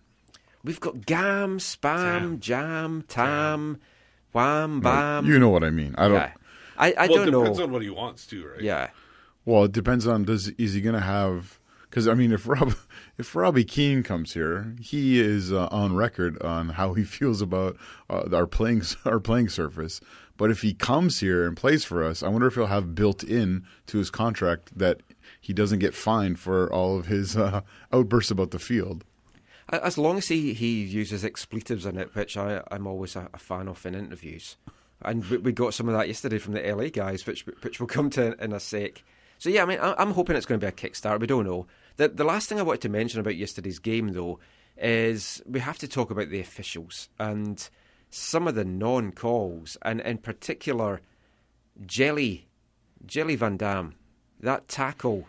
We've got gam, spam, jam, tam, wham, bam. You know what I mean. I don't. Yeah. I Well, don't it know. depends on what he wants to, right? Yeah. Well, it depends on is he going to have? Because I mean, if Robbie Keane comes here, he is on record on how he feels about our playing surface. But if he comes here and plays for us, I wonder if he'll have built in to his contract that he doesn't get fined for all of his outbursts about the field. As long as he uses expletives in it, which I'm always a fan of in interviews. And we got some of that yesterday from the LA guys, which we'll come to in a sec. So, yeah, I mean, I'm hoping it's going to be a kickstart. We don't know. The last thing I wanted to mention about yesterday's game, though, is we have to talk about the officials and some of the non-calls, and in particular, Jelly Van Dam, that tackle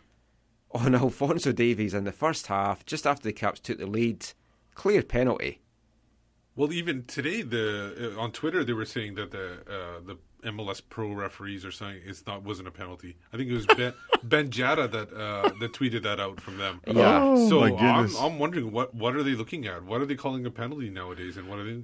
on Alphonso Davies in the first half, just after the Caps took the lead, clear penalty. Well, even today, on Twitter they were saying that the MLS Pro referees are saying wasn't a penalty. I think it was Ben Jada that tweeted that out from them. Yeah. Oh, So my goodness. I'm wondering what are they looking at? What are they calling a penalty nowadays, and what are they?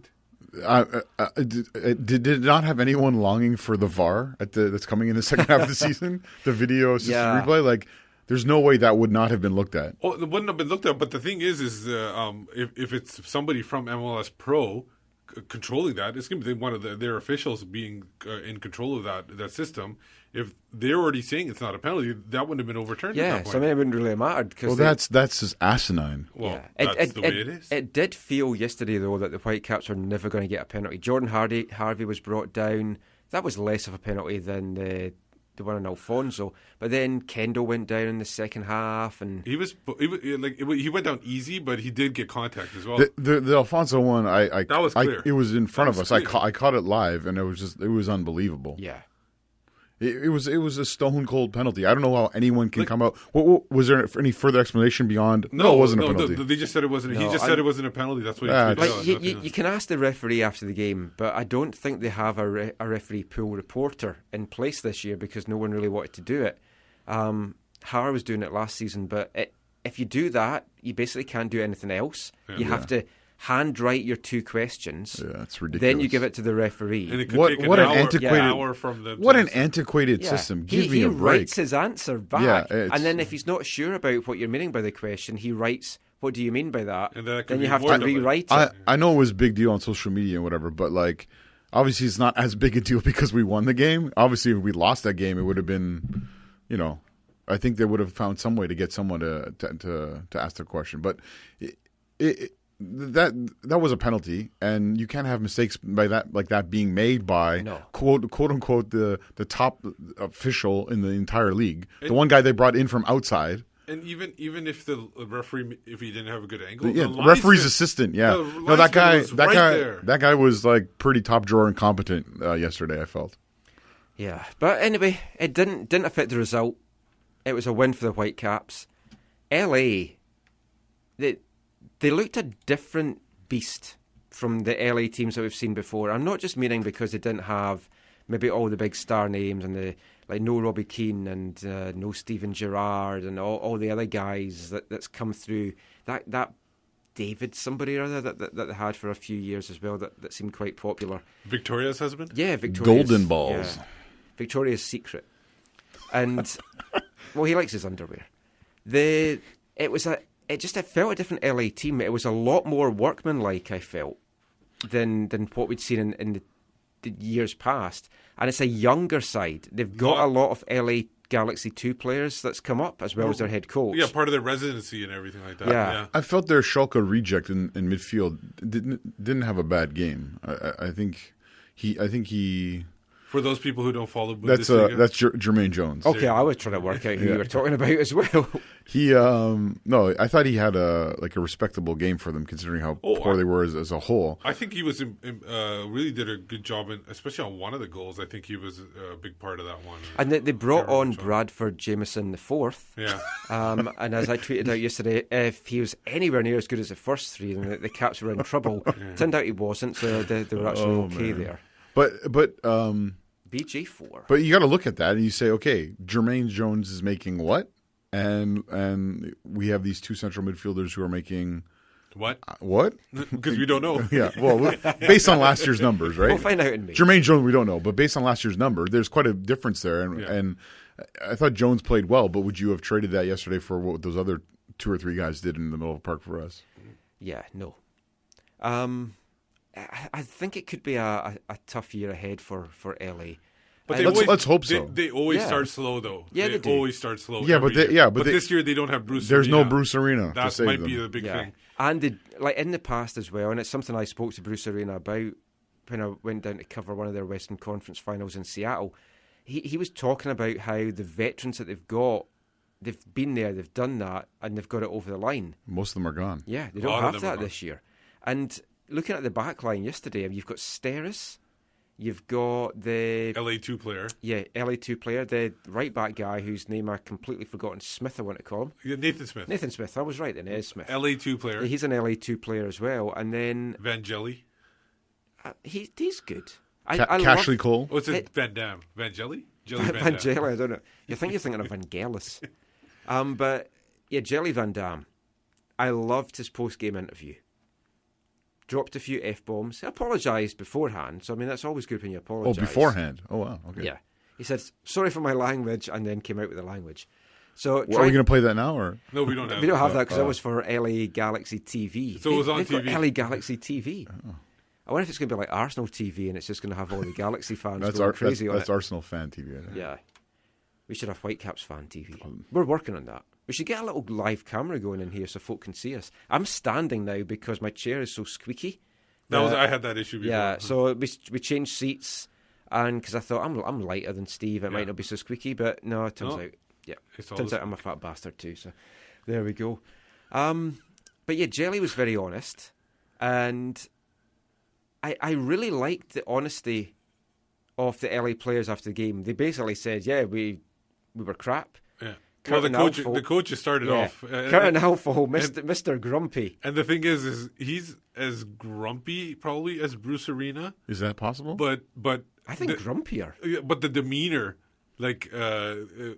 Did not have anyone longing for the VAR that's coming in the second half of the season? The video assisted replay, like. There's no way that would not have been looked at. Oh, it wouldn't have been looked at. But the thing is if it's somebody from MLS Pro controlling that, it's going to be one of their officials being in control of that system. If they're already saying it's not a penalty, that wouldn't have been overturned. Yeah, at that point. so I mean, it wouldn't really have mattered. Well, that's just asinine. Well, yeah. that's the way it is. It did feel yesterday, though, that the Whitecaps were never going to get a penalty. Jordan Harvey was brought down. That was less of a penalty than the one on Alfonso, but then Kendall went down in the second half, and he went down easy, but he did get contact as well. The Alfonso one, that was clear. It was in front of us. Clear. I caught it live, and it was unbelievable. yeah. It was a stone cold penalty. I don't know how anyone can come out. What was there any further explanation beyond? No, it wasn't a penalty. They just said it wasn't. No, he just said it wasn't a penalty. That's what he tweeted out. You can ask the referee after the game, but I don't think they have a referee pool reporter in place this year because no one really wanted to do it. Har was doing it last season, but if you do that, you basically can't do anything else. Yeah. You have to handwrite your two questions. Yeah, that's ridiculous. Then you give it to the referee. And it could take an hour from the what an antiquated system. Give me a break. He writes his answer back, Yeah, and then if he's not sure about what you're meaning by the question, he writes, "What do you mean by that?" And then you have to rewrite it. I know it was a big deal on social media and whatever, but like, obviously it's not as big a deal because we won the game. Obviously, if we lost that game, it would have been, I think they would have found some way to get someone to ask the question. But that was a penalty, and you can't have mistakes like that being made by quote unquote the top official in the entire league, the one guy they brought in from outside. And even if the referee, if he didn't have a good angle, the referee's assistant, that guy was like pretty top drawer incompetent yesterday. I felt. Yeah, but anyway, it didn't affect the result. It was a win for the Whitecaps. LA, they looked a different beast from the LA teams that we've seen before. I'm not just meaning because they didn't have maybe all the big star names and no Robbie Keane and no Steven Gerrard and all the other guys that's come through. That David somebody or other that they had for a few years as well that seemed quite popular. Victoria's husband? Yeah, Victoria's. Golden Balls. Yeah. Victoria's Secret. And, well, he likes his underwear. It felt a different LA team. It was a lot more workmanlike, I felt, than what we'd seen in the years past. And it's a younger side. They've got a lot of LA Galaxy 2 players that's come up, as well as their head coach. Yeah, part of their residency and everything like that. Yeah. I felt their Schalke reject in midfield didn't have a bad game. I think he. For those people who don't follow Bundesliga. That's Jermaine Jones. Okay, I was trying to work out who you were talking about as well. He I thought he had a respectable game for them considering how poor they were as a whole. I think he was really did a good job, especially on one of the goals. I think he was a big part of that one. And they brought on Bradford Jameson the fourth. Yeah. And as I tweeted out yesterday, if he was anywhere near as good as the first three, then the Caps were in trouble. Turned out he wasn't, so they were actually okay there. But BG4. But you got to look at that and you say, okay, Jermaine Jones is making what? And we have these two central midfielders who are making What? What? Because we don't know. Yeah, well, based on last year's numbers, right? We'll find out in May. Jermaine Jones, we don't know, but based on last year's number, there's quite a difference there. And I thought Jones played well, but would you have traded that yesterday for what those other 2 or 3 guys did in the middle of the park for us? Yeah, no. I think it could be a tough year ahead for LA. But let's hope so. They always start slow, though. Yeah, they do. always start slow. Yeah, every but year. This year they don't have Bruce. There's Arena. no Bruce Arena. That to save might them. be the big thing. And in the past as well, and it's something I spoke to Bruce Arena about when I went down to cover one of their Western Conference finals in Seattle. He was talking about how the veterans that they've got, they've been there, they've done that, and they've got it over the line. Most of them are gone. Yeah, they don't have that this year. And looking at the back line yesterday, you've got Steris, you've got the LA2 player. Yeah, LA2 player, the right back guy whose name I've completely forgotten. Smith, I want to call him. Yeah, Nathan Smith. Nathan Smith, I was right then, it is Smith. LA2 player. He's an LA2 player as well. And then Vangeli. He's good. Cashley Cole. What's it? Van Damme. Vangeli? Vangeli, I don't know. You think you're thinking of Vangelis. But yeah, Jelly Van Damme. I loved his post-game interview. Dropped a few F-bombs. He apologised beforehand. So, I mean, that's always good when you apologise. Oh, beforehand. Oh, wow. Okay. Yeah. He said, sorry for my language, and then came out with the language. So, are we going to play that now? Or no, we don't have we don't have that because that was for LA Galaxy TV. So it was on They've TV. got LA Galaxy TV. Oh. I wonder if it's going to be like Arsenal TV and it's just going to have all the Galaxy fans going crazy on it. That's Arsenal fan TV. Yeah. We should have Whitecaps fan TV. We're working on that. We should get a little live camera going in here so folk can see us. I'm standing now because my chair is so squeaky. I had that issue before. Yeah, so we changed seats, and because I thought I'm lighter than Steve, it might not be so squeaky, but no, it turns out I'm a fat bastard too. So there we go. But yeah, Jelly was very honest, and I really liked the honesty of the LA players after the game. They basically said, "Yeah, we were crap." Yeah. Curt the coach just started off. Curt Onalfo, Mr. Grumpy. And the thing is he's as grumpy probably as Bruce Arena. Is that possible? But I think grumpier. But the demeanor, like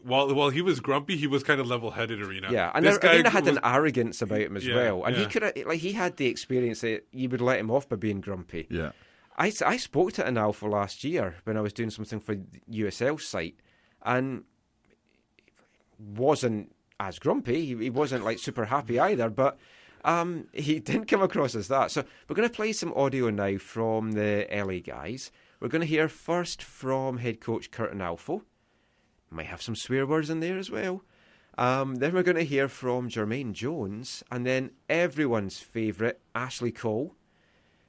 while he was grumpy, he was kind of level-headed Arena. Yeah, and Arena had an arrogance about him as well, and he had the experience that you would let him off by being grumpy. Yeah, I spoke to Onalfo last year when I was doing something for the USL site, and wasn't as grumpy. He wasn't like super happy either, but he didn't come across as that. So we're going to play some audio now from the LA guys. We're going to hear first from head coach Curt Onalfo. Might have some swear words in there as well. Then we're going to hear from Jermaine Jones, and then everyone's favourite, Ashley Cole.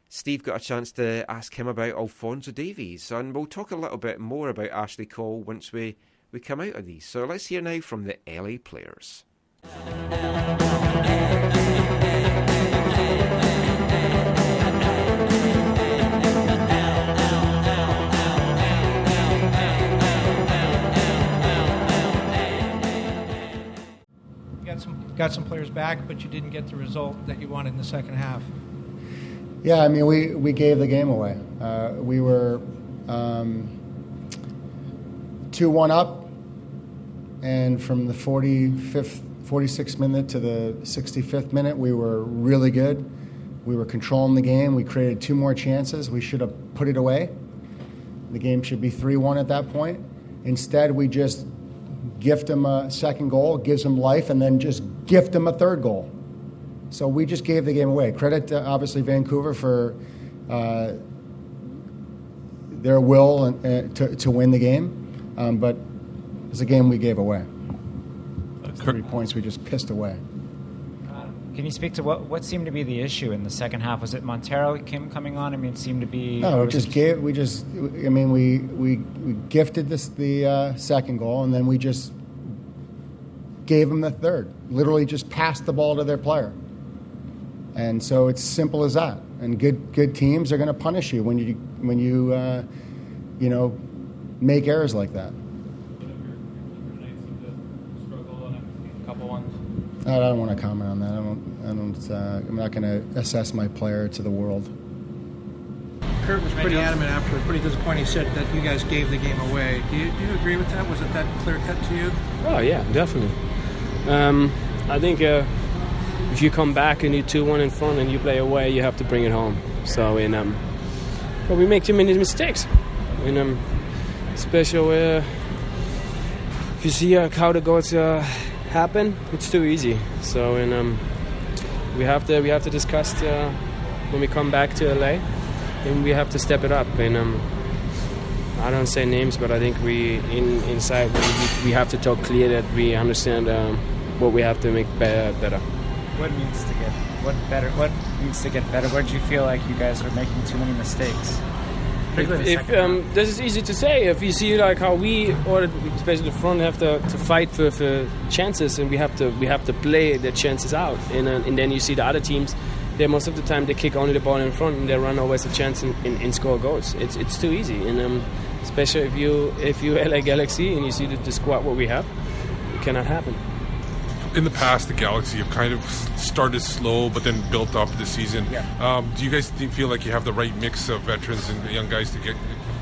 Steve got a chance to ask him about Alphonso Davies, and we'll talk a little bit more about Ashley Cole once we come out of these. So let's hear now from the LA players. Got some players back, but you didn't get the result that you wanted in the second half. Yeah, I mean, we gave the game away. We were 2-1 up, and from the 46th minute to the 65th minute, we were really good. We were controlling the game. We created 2 more chances. We should have put it away. The game should be 3-1 at that point. Instead, we just gift them a second goal, gives them life, and then just gift them a third goal. So we just gave the game away. Credit to, obviously, Vancouver for their will to win the game, but it's a game we gave away. 3 points we just pissed away. Can you speak to what seemed to be the issue in the second half? Was it Montero coming on? I mean, it seemed to be. No, we gifted the second goal, and then we just gave them the third. Literally, just passed the ball to their player, and so it's simple as that. And good teams are going to punish you when you make errors like that. I don't want to comment on that. I'm not going to assess my player to the world. Curt was pretty adamant after, pretty disappointing. He said that you guys gave the game away. Do you agree with that? Was it that clear cut to you? Oh yeah, definitely. I think we if you come back and you're 2-1 in front and you play away, you have to bring it home. So but we make too many mistakes. Especially if you see how the goals happen, it's too easy. So we have to discuss when we come back to LA, and we have to step it up. And I don't say names, but I think inside we have to talk clear that we understand what we have to make better. What needs to get better? Where did you feel like you guys were making too many mistakes? This is easy to say. If you see like how we, or especially the front, have to fight for chances, and we have to play the chances out, and then you see the other teams. They most of the time they kick only the ball in front, and they run always a chance and score goals. It's too easy, and especially if you LA Galaxy and you see the squad what we have, it cannot happen. In the past, the Galaxy have kind of started slow, but then built up this season. Yeah. Do you guys feel like you have the right mix of veterans and young guys to get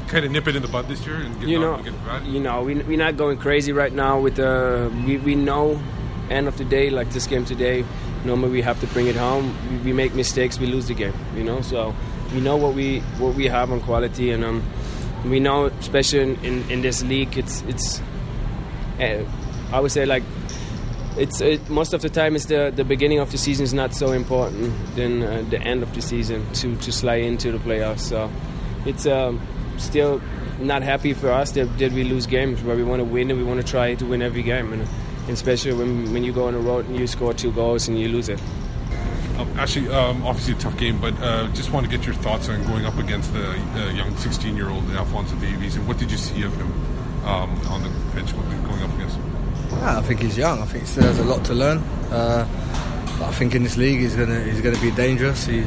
kind of nip it in the bud this year and get we're not going crazy right now. With we know, end of the day, like this game today, normally we have to bring it home. We make mistakes, we lose the game. So we know what we have on quality, and we know, especially in this league, it's I would say like. Most of the time, it's the beginning of the season is not so important than the end of the season to slide into the playoffs. So it's still not happy for us that we lose games where we want to win, and we want to try to win every game. And especially when you go on the road and you score 2 goals and you lose it. Actually, obviously a tough game, but just want to get your thoughts on going up against the young 16-year-old Alphonso Davies, and what did you see of him on the pitch going up against him? I think he's young. I think he still has a lot to learn. I think in this league he's gonna be dangerous. He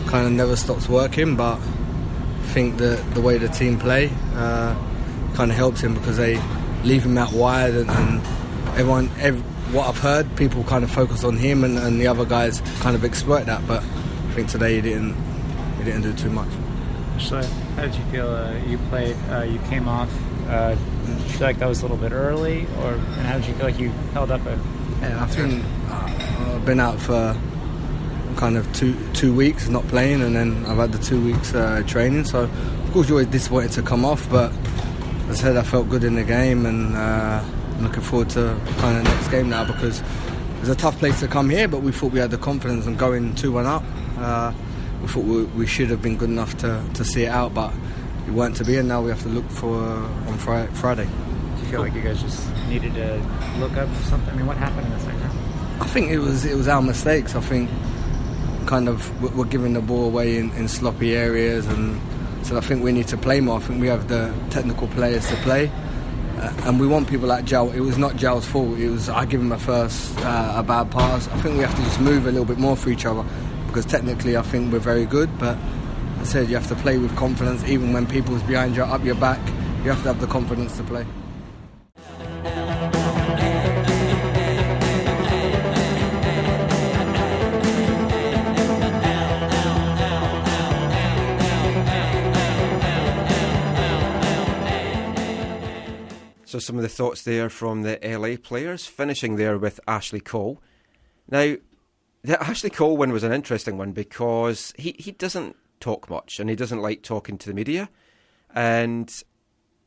kind of never stops working, but I think the way the team play kind of helps him because they leave him out wide, and what I've heard, people kind of focus on him, and the other guys kind of exploit that. But I think today he didn't do too much. So, how did you feel? You played. You came off. Did you feel like that was a little bit early, and how did you feel like you held up it? Yeah, I think I've been out for kind of two weeks not playing, and then I've had the 2 weeks training. So of course you're always disappointed to come off, but as I said, I felt good in the game, and I'm looking forward to kind of next game now because it's a tough place to come here. But we thought we had the confidence and going 2-1 up. We thought we should have been good enough to see it out, but we weren't to be, and now we have to look for on Friday. Do you feel like you guys just needed to look up for something? I mean, what happened in the second half? I think it was our mistakes. I think kind of we're giving the ball away in sloppy areas, and so I think we need to play more. I think we have the technical players to play, and we want people like Jal. It was not Jal's fault. It was I give him a bad pass. I think we have to just move a little bit more for each other because technically I think we're very good, but I said you have to play with confidence even when people's behind you, up your back. You have to have the confidence to play. So some of the thoughts there from the LA players, finishing there with Ashley Cole. Now, the Ashley Cole one was an interesting one because he doesn't talk much, and he doesn't like talking to the media. And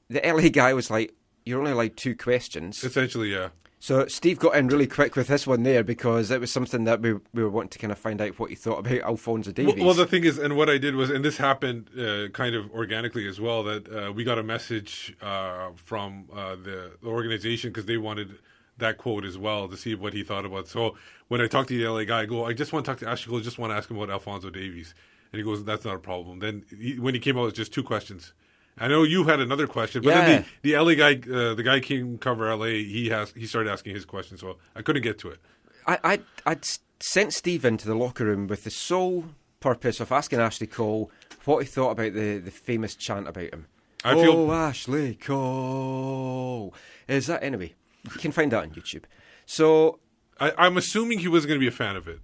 the LA guy was like, you're only allowed 2 questions. Essentially, yeah. So Steve got in really quick with this one there because it was something that we were wanting to kind of find out what he thought about Alphonso Davies. Well, the thing is, and what I did was, and this happened kind of organically as well, that we got a message from the organization because they wanted that quote as well to see what he thought about. So when I talked to the LA guy, I go, I just want to talk to Ashley Cole, just want to ask him about Alphonso Davies. And he goes, that's not a problem. Then when he came out, it was just 2 questions. I know you had another question, but then the LA guy, the guy came cover LA, he started asking his question, so I couldn't get to it. I'd sent Steve into the locker room with the sole purpose of asking Ashley Cole what he thought about the famous chant about him. Ashley Cole. Is that anyway? You can find that on YouTube. So I'm assuming he wasn't going to be a fan of it.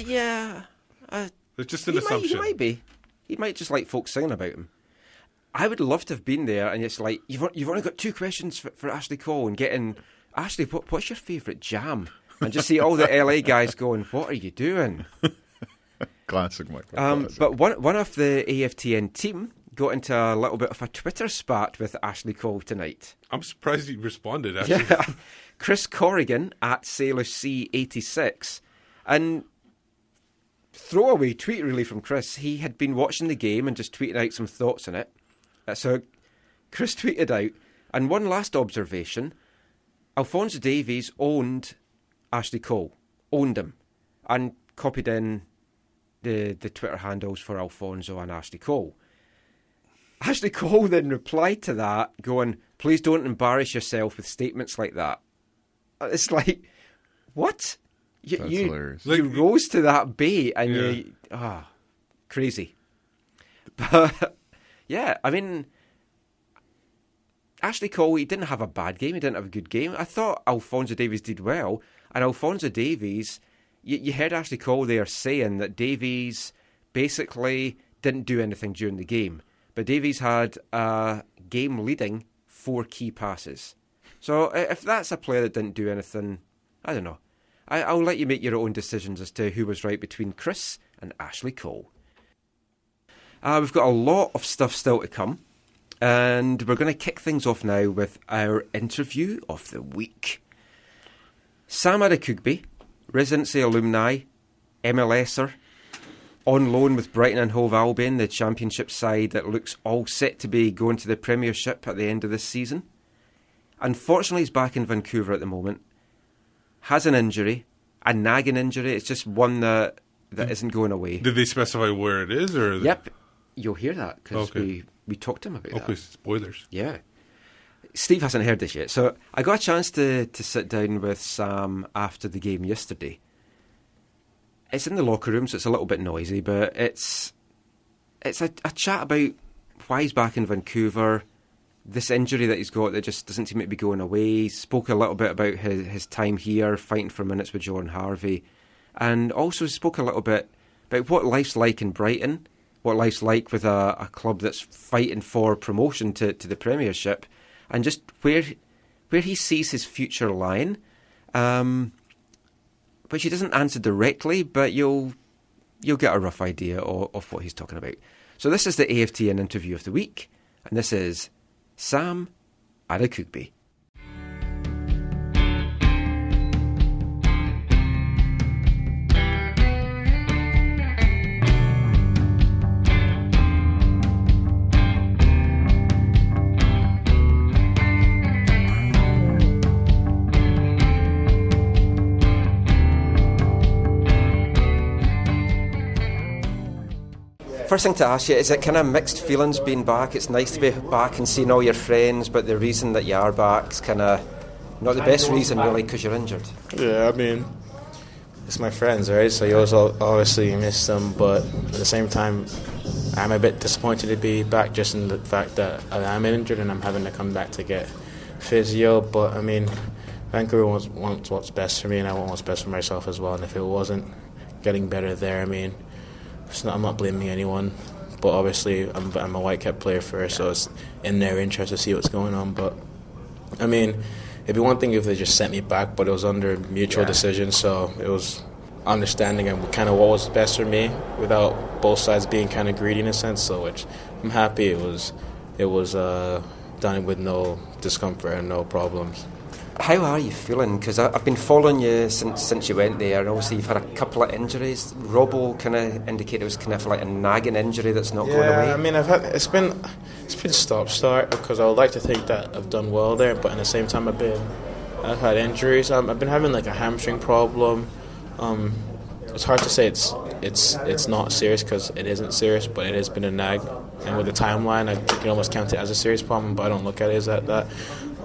Yeah. It's just an assumption. He might be. He might just like folks singing about him. I would love to have been there, and it's like you've only got 2 questions for Ashley Cole, and getting Ashley, what's your favourite jam? and just see all the LA guys going, "What are you doing?" Classic Michael. Classic. But one of the AFTN team got into a little bit of a Twitter spat with Ashley Cole tonight. I'm surprised he responded, actually. Yeah. Chris Corrigan at Sailor C86, and throwaway tweet really from Chris. He had been watching the game and just tweeted out some thoughts on it. So Chris tweeted out, and one last observation, Alphonso Davies owned Ashley Cole, owned him, and copied in the Twitter handles for Alphonso and Ashley Cole. Ashley Cole then replied to that, going, "Please don't embarrass yourself with statements like that." It's like, what? You rose to that bait, and crazy. But yeah, I mean, Ashley Cole, he didn't have a bad game. He didn't have a good game. I thought Alphonso Davies did well, and Alphonso Davies, you heard Ashley Cole there saying that Davies basically didn't do anything during the game. But Davies had a game-leading 4 key passes. So if that's a player that didn't do anything, I don't know. I'll let you make your own decisions as to who was right between Chris and Ashley Cole. We've got a lot of stuff still to come. And we're going to kick things off now with our interview of the week. Sam Adekugbe, residency alumni, MLSer, on loan with Brighton and Hove Albion, the championship side that looks all set to be going to the Premiership at the end of this season. Unfortunately, he's back in Vancouver at the moment. Has an injury, a nagging injury. It's just one that isn't going away. Did they specify where it is? Or Yep, you'll hear that because we talked to him about that. Okay, spoilers. Yeah. Steve hasn't heard this yet. So I got a chance to sit down with Sam after the game yesterday. It's in the locker room, so it's a little bit noisy, but it's a chat about why he's back in Vancouver, this injury that he's got that just doesn't seem to be going away. He spoke a little bit about his time here, fighting for minutes with Jordan Harvey, and also spoke a little bit about what life's like in Brighton, what life's like with a club that's fighting for promotion to the Premiership, and just where he sees his future lying. Which he doesn't answer directly, but you'll get a rough idea of what he's talking about. So this is the AFTN interview of the week, and this is Sam Adekugbe. First thing to ask you, is it kind of mixed feelings being back? It's nice to be back and seeing all your friends, but the reason that you are back is kind of not the best reason, really, because you're injured. Yeah, I mean, it's my friends, right? So you also obviously miss them, but at the same time, I'm a bit disappointed to be back just in the fact that I'm injured and I'm having to come back to get physio. But, I mean, Vancouver wants what's best for me, and I want what's best for myself as well. And if it wasn't getting better there, I mean, I'm not blaming anyone, but obviously I'm a Whitecap player first, so it's in their interest to see what's going on. But I mean, it'd be one thing if they just sent me back, but it was under mutual decision, so it was understanding and kind of what was best for me without both sides being kind of greedy in a sense. So which I'm happy it was done with no discomfort and no problems. How are you feeling? Because I've been following you since you went there, and obviously you've had a couple of injuries. Robbo kind of indicated it was kind of like a nagging injury that's not going away. Yeah, I mean, it's been stop-start because I would like to think that I've done well there, but at the same time I've had injuries. I've been having like a hamstring problem. It's hard to say it's not serious because it isn't serious, but it has been a nag. And with the timeline, I can almost count it as a serious problem, but I don't look at it as that.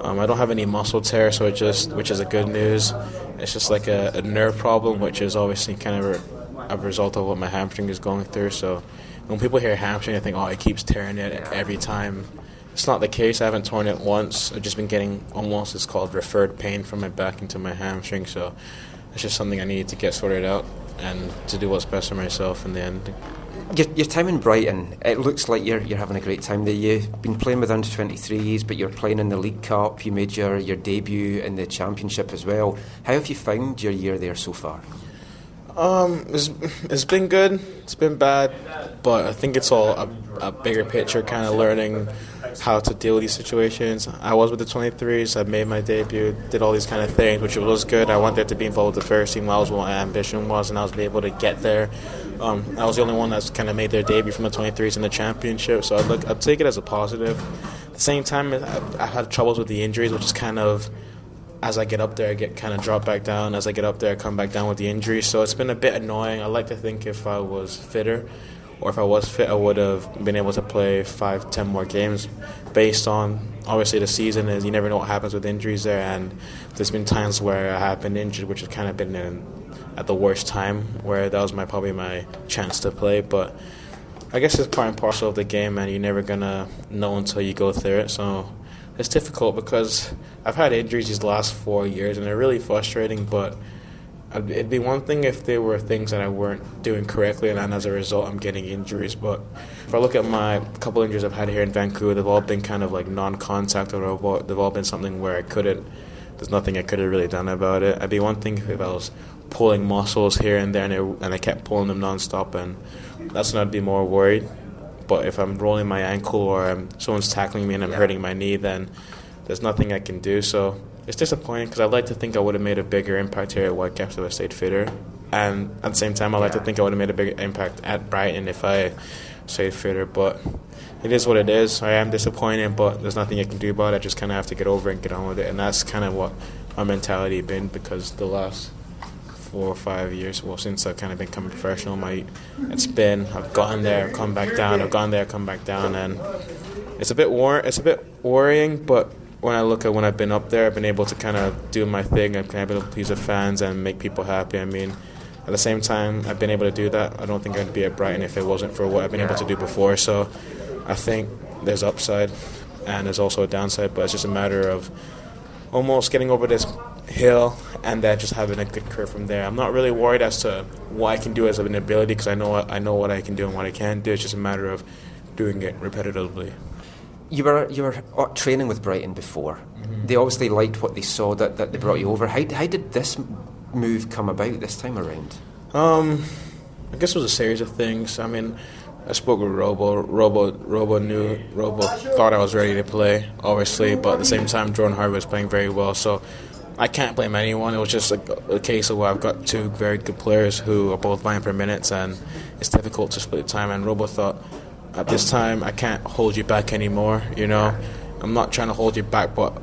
I don't have any muscle tear, so which is a good news. It's just like a nerve problem, which is obviously kind of a result of what my hamstring is going through. So when people hear hamstring, I think, it keeps tearing it every time. It's not the case. I haven't torn it once. I've just been getting almost, it's called referred pain from my back into my hamstring. So it's just something I need to get sorted out and to do what's best for myself in the end. Your time in Brighton, it looks like you're having a great time there. You've been playing with under-23s, but you're playing in the League Cup. You made your debut in the Championship as well. How have you found your year there so far? It's been good. It's been bad, but I think it's all a bigger picture, kind of learning how to deal with these situations. I was with the 23s. I made my debut, did all these kind of things, which was good. I wanted to be involved with the first team. That was what my ambition was, and I was able to get there. I was the only one that's kind of made their debut from the 23s in the Championship, so I'd take it as a positive. At the same time, I've had troubles with the injuries, which is kind of, as I get up there, I get kind of dropped back down. As I get up there, I come back down with the injuries. So it's been a bit annoying. I like to think if I was fitter, or if I was fit, I would have been able to play 5-10 more games. Based on, obviously, the season is, you never know what happens with injuries there. And there's been times where I have been injured, which has kind of been at the worst time, where that was probably my chance to play. But I guess it's part and parcel of the game, and you're never going to know until you go through it. So it's difficult because I've had injuries these last 4 years, and they're really frustrating, but it'd be one thing if they were things that I weren't doing correctly, and then as a result I'm getting injuries. But if I look at my couple injuries I've had here in Vancouver, they've all been kind of like non-contact, or they've all been something where there's nothing I could have really done about it. It'd be one thing if I was pulling muscles here and there, and I kept pulling them non-stop, and that's when I'd be more worried. But if I'm rolling my ankle, or someone's tackling me and I'm hurting my knee, then there's nothing I can do. So it's disappointing because I'd like to think I would have made a bigger impact here at Whitecaps if I stayed fitter. And at the same time, I'd like to think I would have made a bigger impact at Brighton if I stayed fitter. But it is what it is. I am disappointed, but there's nothing I can do about it. I just kind of have to get over it and get on with it. And that's kind of what my mentality has been, because the last 4 or 5 years, well, since I've kind of become professional, I've gotten there, I've come back down, I've gone there, come back down, and it's a bit worrying, but when I look at when I've been up there, I've been able to kind of do my thing, I've been able to please the fans and make people happy. I mean, at the same time, I've been able to do that. I don't think I'd be at Brighton if it wasn't for what I've been able to do before, so I think there's upside and there's also a downside, but it's just a matter of almost getting over this hill and then just having a good curve from there. I'm not really worried as to what I can do as an ability, because I know what I can do and what I can't do. It's just a matter of doing it repetitively. You were training with Brighton before. Mm-hmm. They obviously liked what they saw that they brought you over. How did this move come about this time around? I guess it was a series of things. I mean, I spoke with Robo. Robo thought I was ready to play, obviously, but at the same time, Jordan Harvey was playing very well, so I can't blame anyone. It was just a case of where I've got two very good players who are both vying for minutes, and it's difficult to split the time. And Robo thought, at this time, I can't hold you back anymore. You know, I'm not trying to hold you back, but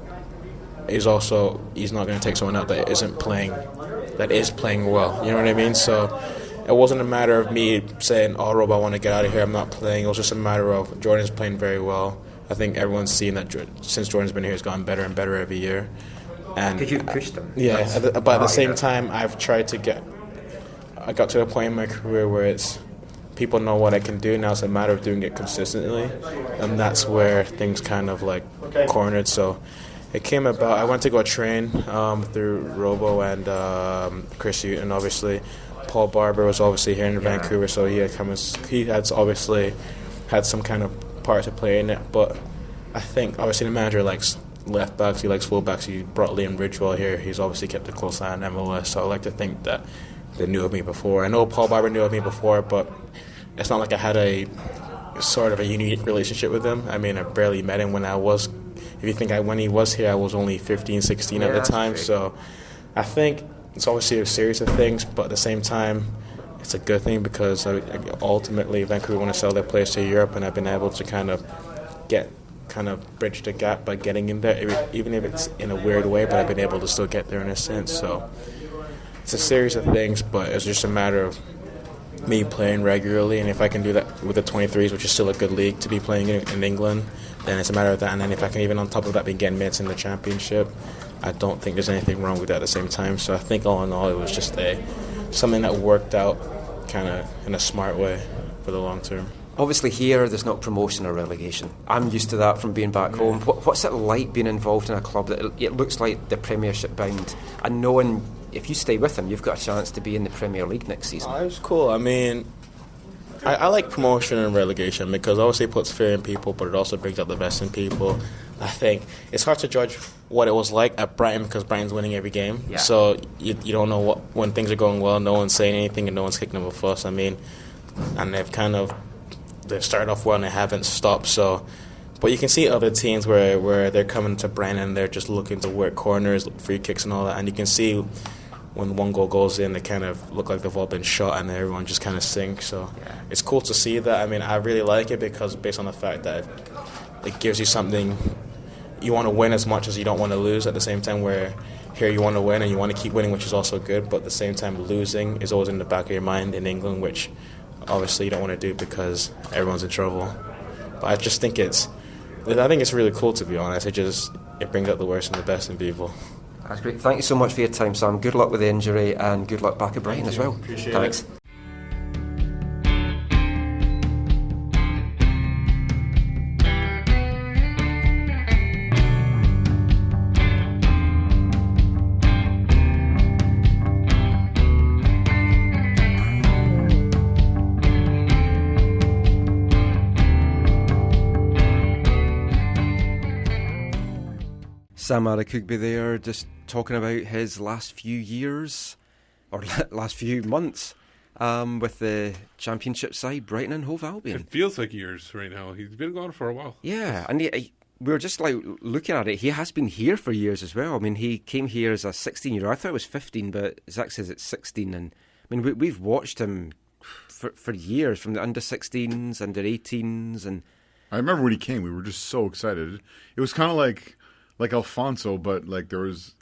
he's not going to take someone out that is playing well. You know what I mean? So it wasn't a matter of me saying, "Oh, Robo, I want to get out of here. I'm not playing." It was just a matter of Jordan's playing very well. I think everyone's seen that since Jordan's been here, he's gotten better and better every year. Because you pushed them. Yeah, but at the same time, I've tried to I got to a point in my career where people know what I can do. Now it's a matter of doing it consistently, and that's where things kind of cornered. So it came about. I went to go train through Robo and Chris Hutton, obviously. Paul Barber was obviously here in Vancouver, so he had obviously had some kind of part to play in it. But I think obviously the manager likes left backs, he likes full backs. He brought Liam Ridgewell here. He's obviously kept a close eye on MLS, so I like to think that they knew of me before. I know Paul Barber knew of me before, but it's not like I had a sort of a unique relationship with him. I mean, I barely met him when when he was here, I was only 15, 16 at the time. So I think it's obviously a series of things, but at the same time, it's a good thing because ultimately Vancouver want to sell their players to Europe, and I've been able to kind of bridge the gap by getting in there, even if it's in a weird way, but I've been able to still get there in a sense. So it's a series of things, but it's just a matter of me playing regularly, and if I can do that with the 23s, which is still a good league to be playing in England, then it's a matter of that. And then if I can even on top of that be getting minutes in the Championship, I don't think there's anything wrong with that at the same time. So I think all in all, it was just something that worked out kind of in a smart way for the long term. Obviously here there's not promotion or relegation. I'm used to that from being back home. What's it like being involved in a club that it looks like the Premiership bound, and knowing if you stay with them you've got a chance to be in the Premier League next season? It was cool. I mean, I like promotion and relegation because obviously it puts fear in people, but it also brings out the best in people. I think it's hard to judge what it was like at Brighton because Brighton's winning every game. Yeah. So you don't know when things are going well, no one's saying anything and no one's kicking them a fuss. I mean, and they've started off well and they haven't stopped. So, but you can see other teams where they're coming to Brighton and they're just looking to work corners, free kicks and all that. And you can see when one goal goes in, they kind of look like they've all been shot and everyone just kind of sinks. So it's cool to see that. I mean, I really like it because based on the fact that it gives you something. You want to win as much as you don't want to lose at the same time, where here you want to win and you want to keep winning, which is also good, but at the same time losing is always in the back of your mind in England, which obviously you don't want to do because everyone's in trouble. But I just think it's really cool, to be honest. It brings out the worst and the best in people. That's great. Thank you so much for your time, Sam. Good luck with the injury and good luck back at Brighton as well. Appreciate Thanks. it. Sam Adekugbe there, just talking about his last few years, or last few months, with the championship side, Brighton and Hove Albion. It feels like years right now. He's been gone for a while. Yeah, and we were just like looking at it. He has been here for years as well. I mean, he came here as a 16-year-old. I thought it was 15, but Zach says it's 16. And I mean, we've watched him for years, from the under-16s, under-18s, and I remember when he came, we were just so excited. It was kind of like Alfonso, but like there was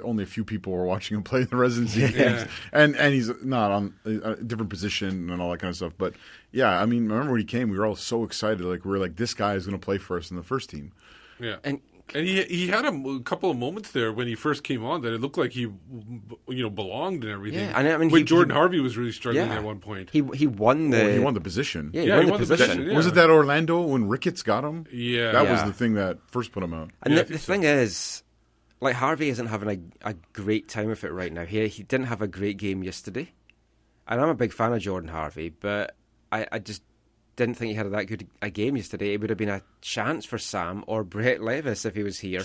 only a few people were watching him play in the residency games, and he's not on a different position and all that kind of stuff. But yeah, I mean, I remember when he came, we were all so excited. Like we were like, this guy is going to play for us in the first team. Yeah, and he had a couple of moments there when he first came on that it looked like he belonged and everything. Yeah, and I mean, when Jordan Harvey was really struggling at one point. He won the he won the position. Yeah, he won the position. Was it that Orlando when Ricketts got him? Yeah, that was the thing that first put him out. And the thing is, like, Harvey isn't having a great time with it right now. He didn't have a great game yesterday, and I'm a big fan of Jordan Harvey, but I just didn't think he had that good a game yesterday. It would have been a chance for Sam or Brett Levis if he was here.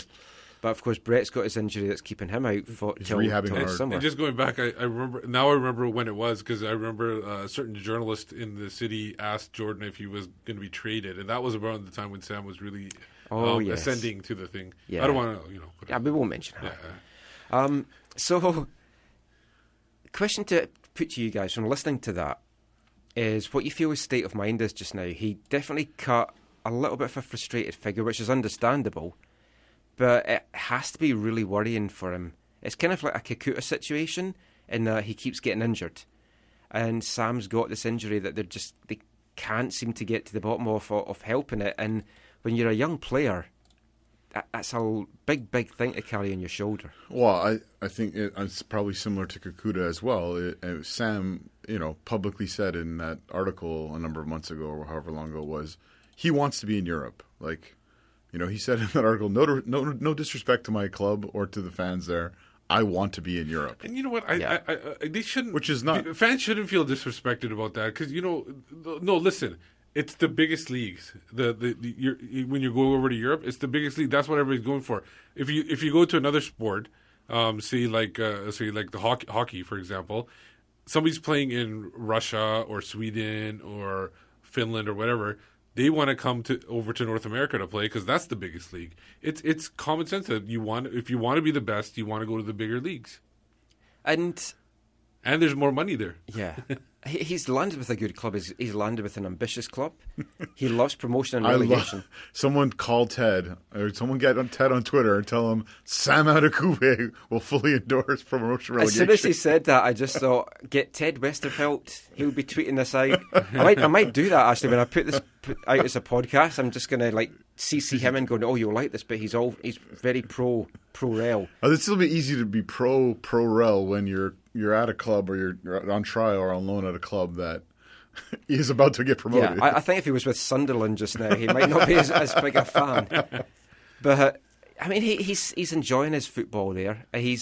But of course, Brett's got his injury that's keeping him out till summer. And just going back, I remember when it was, because I remember a certain journalist in the city asked Jordan if he was going to be traded, and that was around the time when Sam was really ascending to the thing. Yeah. I don't want to, we won't mention that. So, question to put to you guys from listening to that is what you feel his state of mind is just now. He definitely cut a little bit of a frustrated figure, which is understandable, but it has to be really worrying for him. It's kind of like a Kekuta situation in that he keeps getting injured, and Sam's got this injury that they can't seem to get to the bottom of helping it. And when you're a young player, that's a big thing to carry on your shoulder. Well, I think it's probably similar to Kekuta as well. Sam, publicly said in that article a number of months ago, or however long ago it was, he wants to be in Europe. Like, he said in that article, no disrespect to my club or to the fans there, I want to be in Europe. And you know what? They shouldn't. Which is not. Fans shouldn't feel disrespected about that, because no, listen. It's the biggest leagues. When you go over to Europe, it's the biggest league. That's what everybody's going for. If you go to another sport, say like the hockey, for example, somebody's playing in Russia or Sweden or Finland or whatever, they want to come over to North America to play because that's the biggest league. It's common sense that if you want to be the best, you want to go to the bigger leagues, and there's more money there. Yeah. He's landed with a good club. He's landed with an ambitious club. He loves promotion and relegation. Someone call Ted, or someone get on Ted on Twitter and tell him Sam Adekugbe will fully endorse promotion relegation. As soon as he said that, I just thought, get Ted Westervelt. He'll be tweeting this out. I might do that, actually. When I put this out as a podcast, I'm just going to CC him and going, you'll like this, but he's very pro-rel. It'd still be easy to be pro-rel when you're at a club, or you're on trial or on loan at a club that is about to get promoted. Yeah, I think if he was with Sunderland just now, he might not be as big a fan. But I mean, he's enjoying his football there. He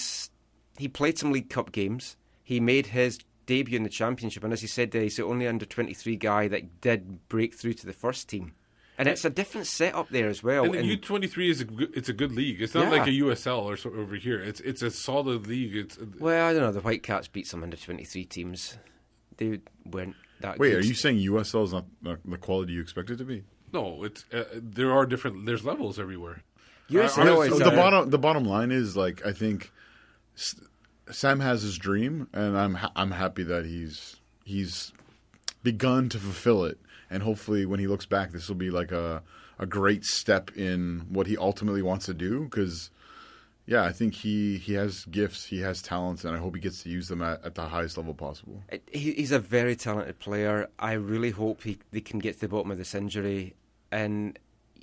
played some League Cup games. He made his debut in the championship, and as he said there, he's the only under-23 guy that did break through to the first team. And it's a different setup there as well. And the U23 it's a good league. It's not like a USL or so over here. It's a solid league. Well, I don't know. The Whitecaps beat some under-23 teams. They weren't that Wait, good. are you saying USL is not the quality you expect it to be? No, it's there are different. There's levels everywhere. The bottom line is, like, I think Sam has his dream, and I'm happy that he's begun to fulfill it. And hopefully when he looks back, this will be like a great step in what he ultimately wants to do. Because, yeah, I think he has gifts, he has talents, and I hope he gets to use them at the highest level possible. He's a very talented player. I really hope they can get to the bottom of this injury. And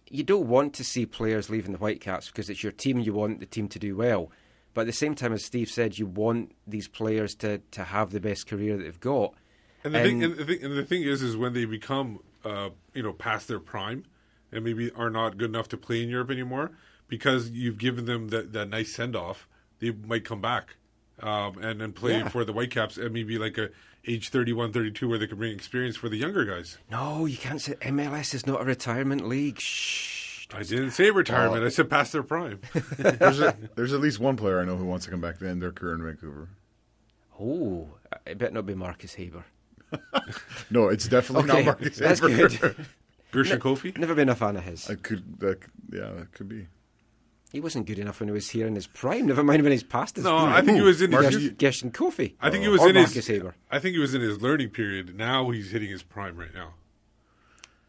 you don't want to see players leaving the Whitecaps because it's your team. You want the team to do well. But at the same time, as Steve said, you want these players to have the best career that they've got. And the thing is when they become, past their prime, and maybe are not good enough to play in Europe anymore, because you've given them that nice send off, they might come back and play for the Whitecaps, and maybe like a age 31, 32, where they can bring experience for the younger guys. No, you can't say MLS is not a retirement league. Shh. I didn't say retirement. I said past their prime. There's at least one player I know who wants to come back to end their career in Vancouver. Oh, it better not be Marcus Haber. No, it's definitely not Marcus That's Haber. good. Gershon Kofi? Never been a fan of his. That could be. He wasn't good enough when he was here in his prime. Never mind when he's past his No, prime. I think he was in his Gershon Kofi. I think he was or in Marcus his Haber. I think he was in his learning period. Now he's hitting his prime right now.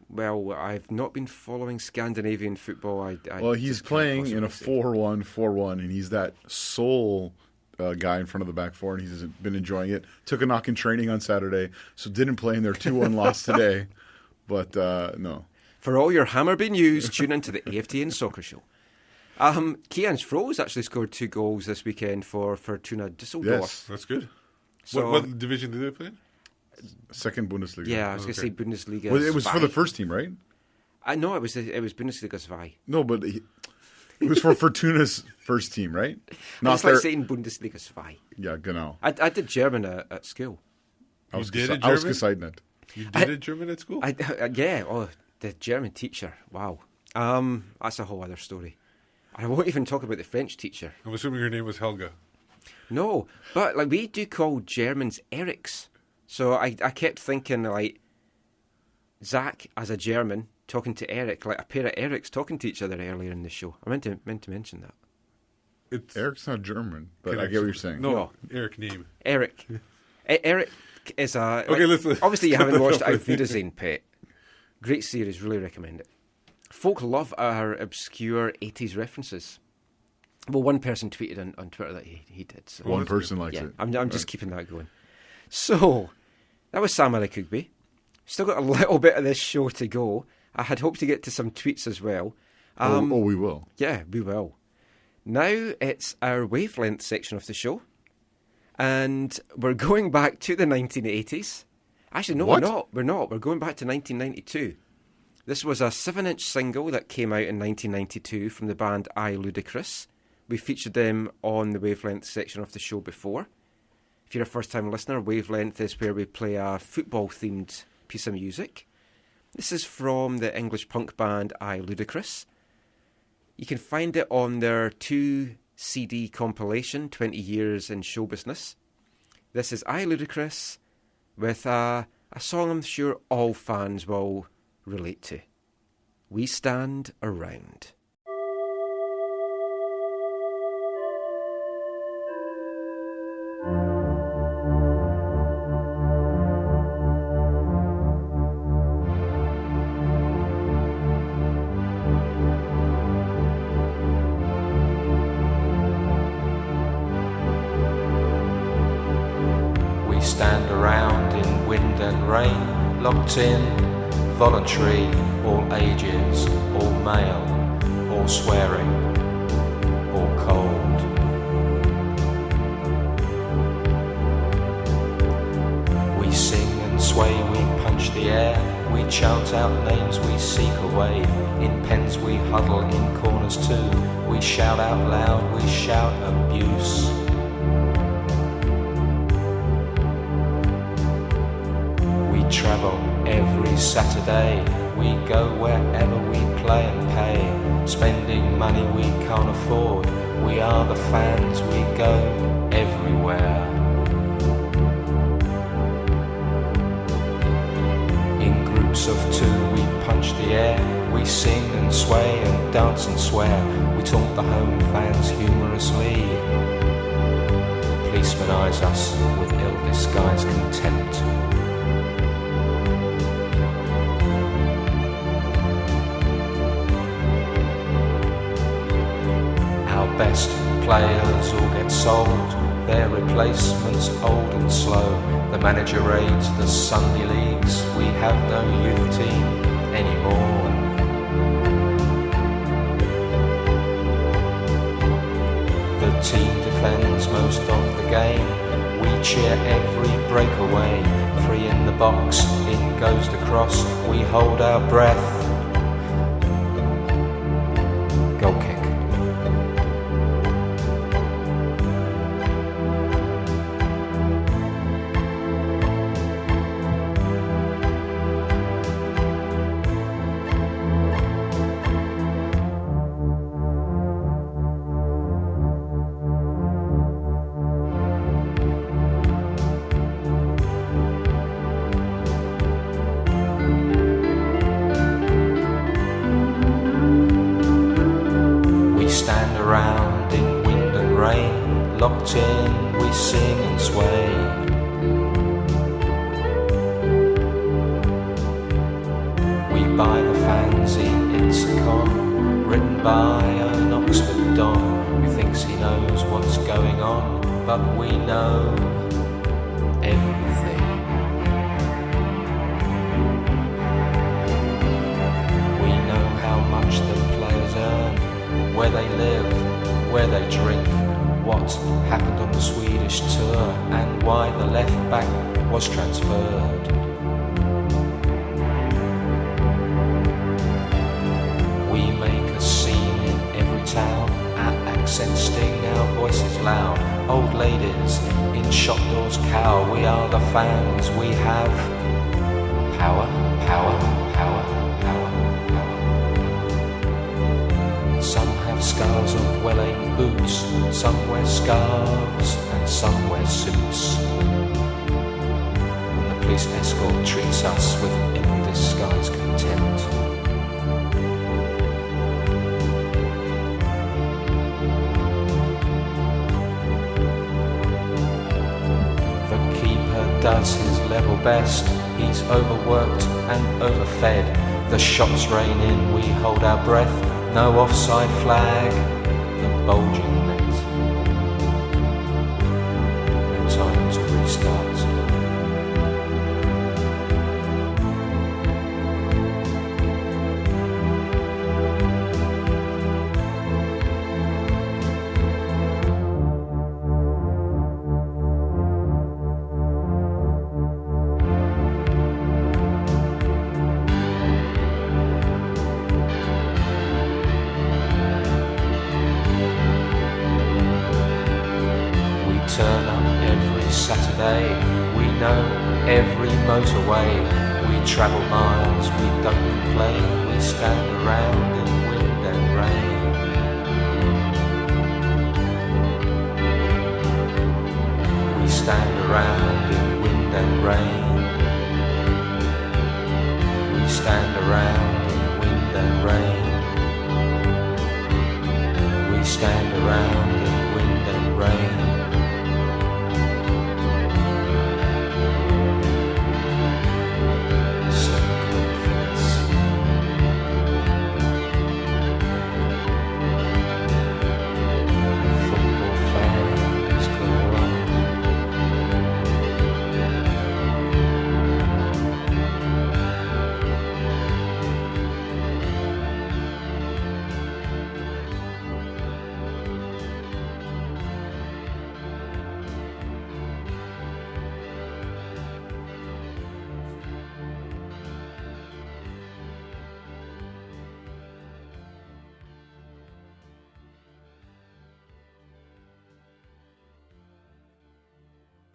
Well, I've not been following Scandinavian football. He's playing in a 4-1-4-1, and he's that sole guy in front of the back four, and he's been enjoying it. Took a knock in training on Saturday, so didn't play in their 2-1 loss today. But no. For all your Hammarby news, tune into the AFTN Soccer Show. Kian Froese actually scored 2 goals this weekend for Fortuna Düsseldorf. Yes, that's good. So, what division did they play in? Second Bundesliga. Yeah, I was going to say Bundesliga. Well, it was for the first team, right? No, it was Bundesliga 2. No, but it was for Fortuna's first team, right? It's like saying Bundesliga 2. Yeah, genau. I did German at school. You did a German? Ausgezeichnet. You did a German at school? Yeah. Oh, the German teacher. Wow. That's a whole other story. I won't even talk about the French teacher. I'm assuming her name was Helga. No, but like we do call Germans Eriks. So I kept thinking, like, Zach as a German talking to Erik, like a pair of Eriks talking to each other earlier in the show. I meant to mention that. Erik's not German, but I get what you're saying. No. Erik name. Erik. Erik is a... Okay, like, let's obviously you haven't watched Auf Wiedersehen, Pet. Great series, really recommend it. Folk love our obscure 80s references. Well, one person tweeted on Twitter that he did. So. One person likes it. I'm just keeping that going. So, that was Sam Adekugbe. Still got a little bit of this show to go. I had hoped to get to some tweets as well. We will. Yeah, we will. Now it's our wavelength section of the show. And we're going back to the 1980s. Actually, no, we're not. We're not. We're going back to 1992. This was a 7-inch single that came out in 1992 from the band I, Ludacris. We featured them on the wavelength section of the show before. If you're a first-time listener, Wavelength is where we play a football-themed piece of music. This is from the English punk band I, Ludacris. You can find it on their 2-CD compilation, 20 Years in Show Business. This is I, Ludacris with a song I'm sure all fans will relate to. We Stand Around. Stand around in wind and rain, locked in, voluntary, all ages, all male, all swearing, all cold. We sing and sway, we punch the air, we chant out names, we seek away. In pens we huddle, in corners too, we shout out loud, we shout abuse. travel every Saturday. We go wherever we play and pay, spending money we can't afford. We are the fans, we go everywhere. In groups of two we punch the air, we sing and sway and dance and swear. We taunt the home fans humorously. Policemen eyes us with ill-disguised contempt. Our best players all get sold, their replacements old and slow. The manager raids the Sunday leagues, we have no youth team anymore. The team defends most of the game, we cheer every breakaway. 3 in the box, in goes the cross, we hold our breath. Goal kick. Locked in, we sing and sway. We buy the fanzine, it's a con, written by an Oxford Don who thinks he knows what's going on, but we know everything. We know how much the players earn, where they live, where they drink, what happened on the Swedish tour, and why the left back was transferred. We make a scene in every town, our accents sting, our voices loud. Old ladies in shop doors cower, we are the fans, we have power, power, power, power, power. Some have scars of well-aimed boots, some wear scarves and some wear suits. And the police escort treats us with ill-disguised contempt. The keeper does his level best, he's overworked and overfed. The shots rain in, we hold our breath. No offside flag, the bulging net. No time to restart. Turn up every Saturday, we know every motorway. We travel miles, we don't complain, we stand around in wind and rain. We stand around in wind and rain. We stand around in wind and rain. We stand around in wind and rain.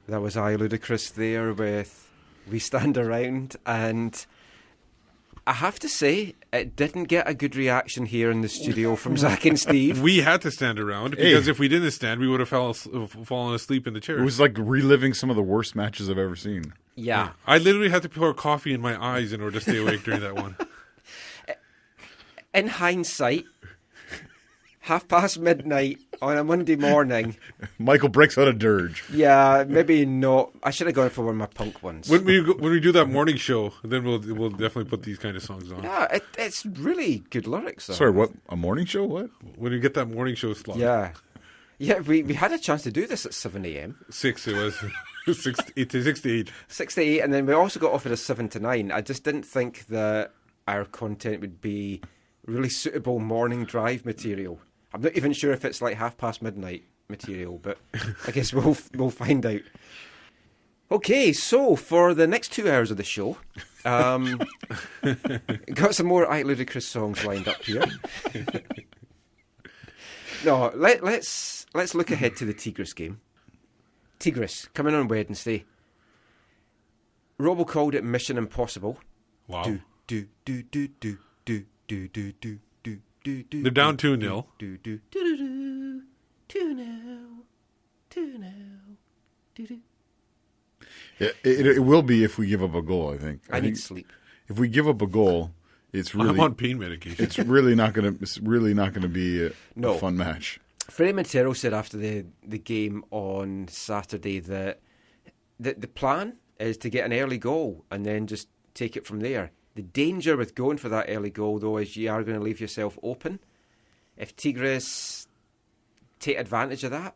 That was I Ludacris there with we stand around, and I have to say, it didn't get a good reaction here in the studio from Zach and Steve. We had to stand around because if we didn't stand, we would have fallen asleep in the chairs. It was like reliving some of the worst matches I've ever seen. Yeah. I literally had to pour coffee in my eyes in order to stay awake during that one. In hindsight, midnight on a Monday morning. Michael breaks out a dirge. Yeah, maybe not. I should have gone for one of my punk ones. When we do that morning show, then we'll definitely put these kind of songs on. Yeah, it's really good lyrics, though. Sorry, what? A morning show? What? When you get that morning show slot. Yeah. Yeah, we had a chance to do this at 7 a.m. 6 it was. 6 to 8. 6 to 8, and then we also got offered a 7 to 9. I just didn't think that our content would be really suitable morning drive material. I'm not even sure if it's like midnight material, but I guess we'll find out. Okay, so for the next 2 hours of the show, got some more Ludicrous songs lined up here. No, let's look ahead to the Tigres game. Tigres coming on Wednesday. Robo called it Mission Impossible. Wow. Do. They're down 2-0. 2-0. It will be if we give up a goal, I think. I need sleep. If we give up a goal, it's really... I'm on pain medication. It's really not going to be a fun match. Fredy Montero said after the game on Saturday that the plan is to get an early goal and then just take it from there. The danger with going for that early goal, though, is you are going to leave yourself open. If Tigres take advantage of that,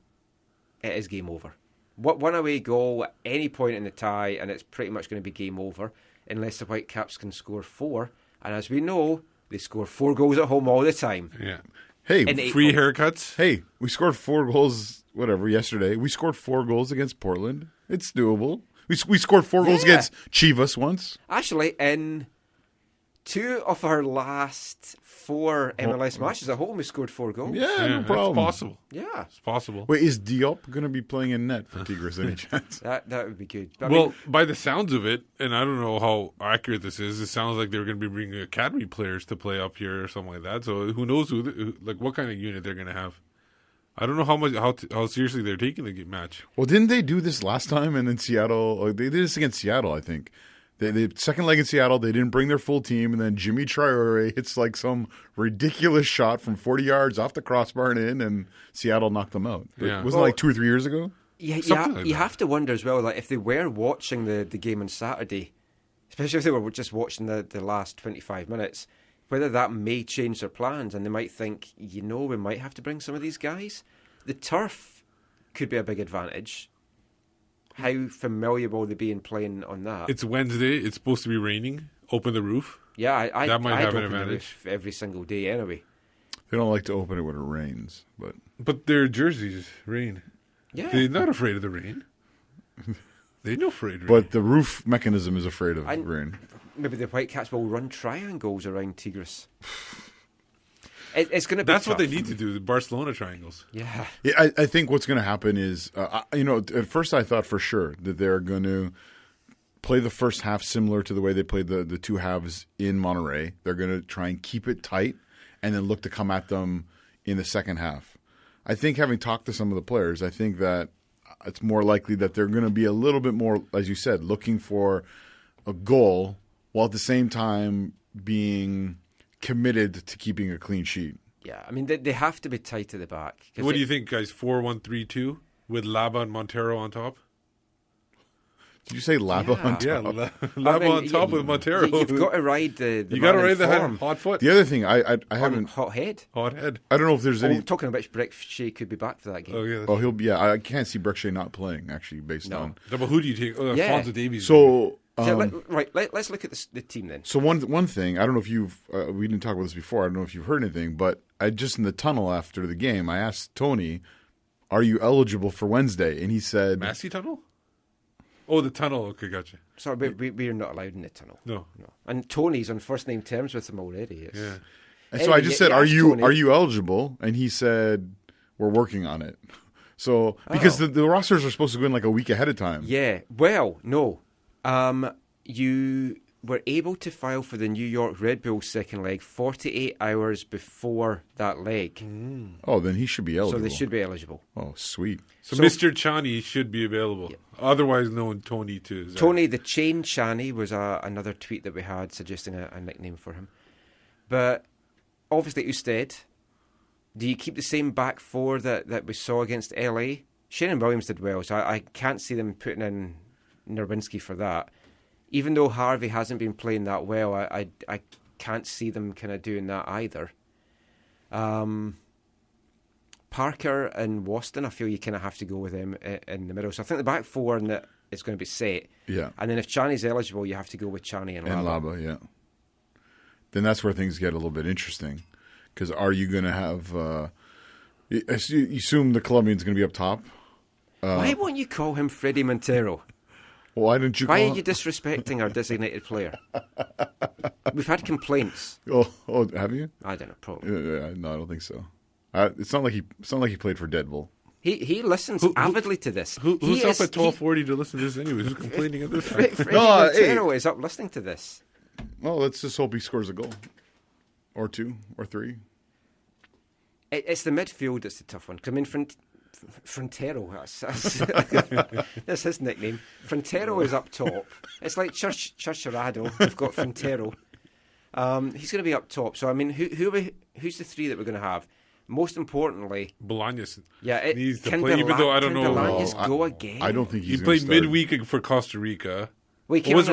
it is game over. One away goal at any point in the tie, and it's pretty much going to be game over, unless the Whitecaps can score 4. And as we know, they score 4 goals at home all the time. Yeah. Hey, free haircuts. Hey, we scored 4 goals, yesterday. We scored 4 goals against Portland. It's doable. We scored 4 goals against Chivas once. Actually, in 2 of our last 4 MLS matches at home, we scored 4 goals. Yeah, no problem. It's possible. Yeah. It's possible. Wait, is Diop going to be playing in net for Tigres any chance? That would be good. By the sounds of it, and I don't know how accurate this is, it sounds like they're going to be bringing academy players to play up here or something like that. So who knows what kind of unit they're going to have. I don't know how seriously they're taking the match. Well, didn't they do this last time? And in Seattle, they did this against Seattle, I think. The second leg in Seattle, they didn't bring their full team, and then Jimmy Traore hits like some ridiculous shot from 40 yards off the crossbar and in, and Seattle knocked them out. Yeah. Wasn't it like 2 or 3 years ago? Yeah, you have to wonder as well, like if they were watching the game on Saturday, especially if they were just watching the last 25 minutes, whether that may change their plans, and they might think, we might have to bring some of these guys. The turf could be a big advantage. How familiar will they be in playing on that? It's Wednesday. It's supposed to be raining. Open the roof. Yeah, that might have an open advantage. The roof every single day anyway. They don't like to open it when it rains, but their jerseys rain. Yeah, they're not afraid of the rain. They're not afraid of rain. But the roof mechanism is afraid of rain. Maybe the Whitecaps will run triangles around Tigres. It's going to be That's tough. what they need to do, the Barcelona triangles. Yeah. I think what's going to happen is, at first I thought for sure that they're going to play the first half similar to the way they played the 2 halves in Monterrey. They're going to try and keep it tight and then look to come at them in the second half. I think having talked to some of the players, I think that it's more likely that they're going to be a little bit more, as you said, looking for a goal while at the same time being committed to keeping a clean sheet. Yeah, I mean, they have to be tight to the back. What do you think, guys? 4-1-3-2 with Laba and Montero on top? Did you say Laba on top? Yeah, Laba on top with Montero. You've got to ride the you got to ride the form. hot foot. The other thing, I haven't... Hot head. Hot head. I don't know if there's any... Talking about Brek Shea could be back for that game. Oh, he'll be... Yeah, I can't see Brek Shea not playing, actually, based on... But who do you take? Alphonso Davies. So... let's look at the team then. So one thing, I don't know if you've we didn't talk about this before. I don't know if you've heard anything, but I just in the tunnel after the game, I asked Tony, "Are you eligible for Wednesday?" And he said, "Massey Tunnel." Oh, the tunnel. Okay, gotcha. Sorry, we're not allowed in the tunnel. No. And Tony's on first name terms with him already. Yeah. And so I just said, "Are you eligible?" And he said, "We're working on it." So because the rosters are supposed to go in like a week ahead of time. Yeah. Well, no. You were able to file for the New York Red Bulls second leg 48 hours before that leg. Oh, then he should be eligible. So they should be eligible. Oh, sweet. So Mr. Tchani should be available, otherwise known Tony too. Tony the Chain Tchani was another tweet that we had suggesting a nickname for him. But obviously, Usted, do you keep the same back four that we saw against LA? Shannon Williams did well, so I can't see them putting in Nerwinski for that. Even though Harvey hasn't been playing that well, I can't see them kind of doing that either. Parker and Waston, I feel you kind of have to go with them in the middle. So I think the back four is going to be set. Yeah. And then if Chani's eligible, you have to go with Tchani and Laba. And Laba, yeah. Then that's where things get a little bit interesting. Because are you going to have... you assume the Colombian's going to be up top. Why won't you call him Fredy Montero? Why don't you? Why are you disrespecting our designated player? We've had complaints. Oh, have you? I don't know. Probably. No, I don't think so. It's not like he played for Deadpool. He listens avidly to this. Who's up at 12:40 to listen to this anyway? Who's complaining at this time? Fredy Montero is up listening to this. Well, let's just hope he scores a goal, or two, or three. It's the midfield that's the tough one. I mean, Frontero, that's his nickname. Frontero is up top. It's like Churcherado. We've got Frontero. He's going to be up top. So I mean, who's the three that we're going to have? Most importantly, Bolaños. Yeah, needs to play. Even though I don't know, Bolaños go again. I don't think he played midweek for Costa Rica. Well, he came in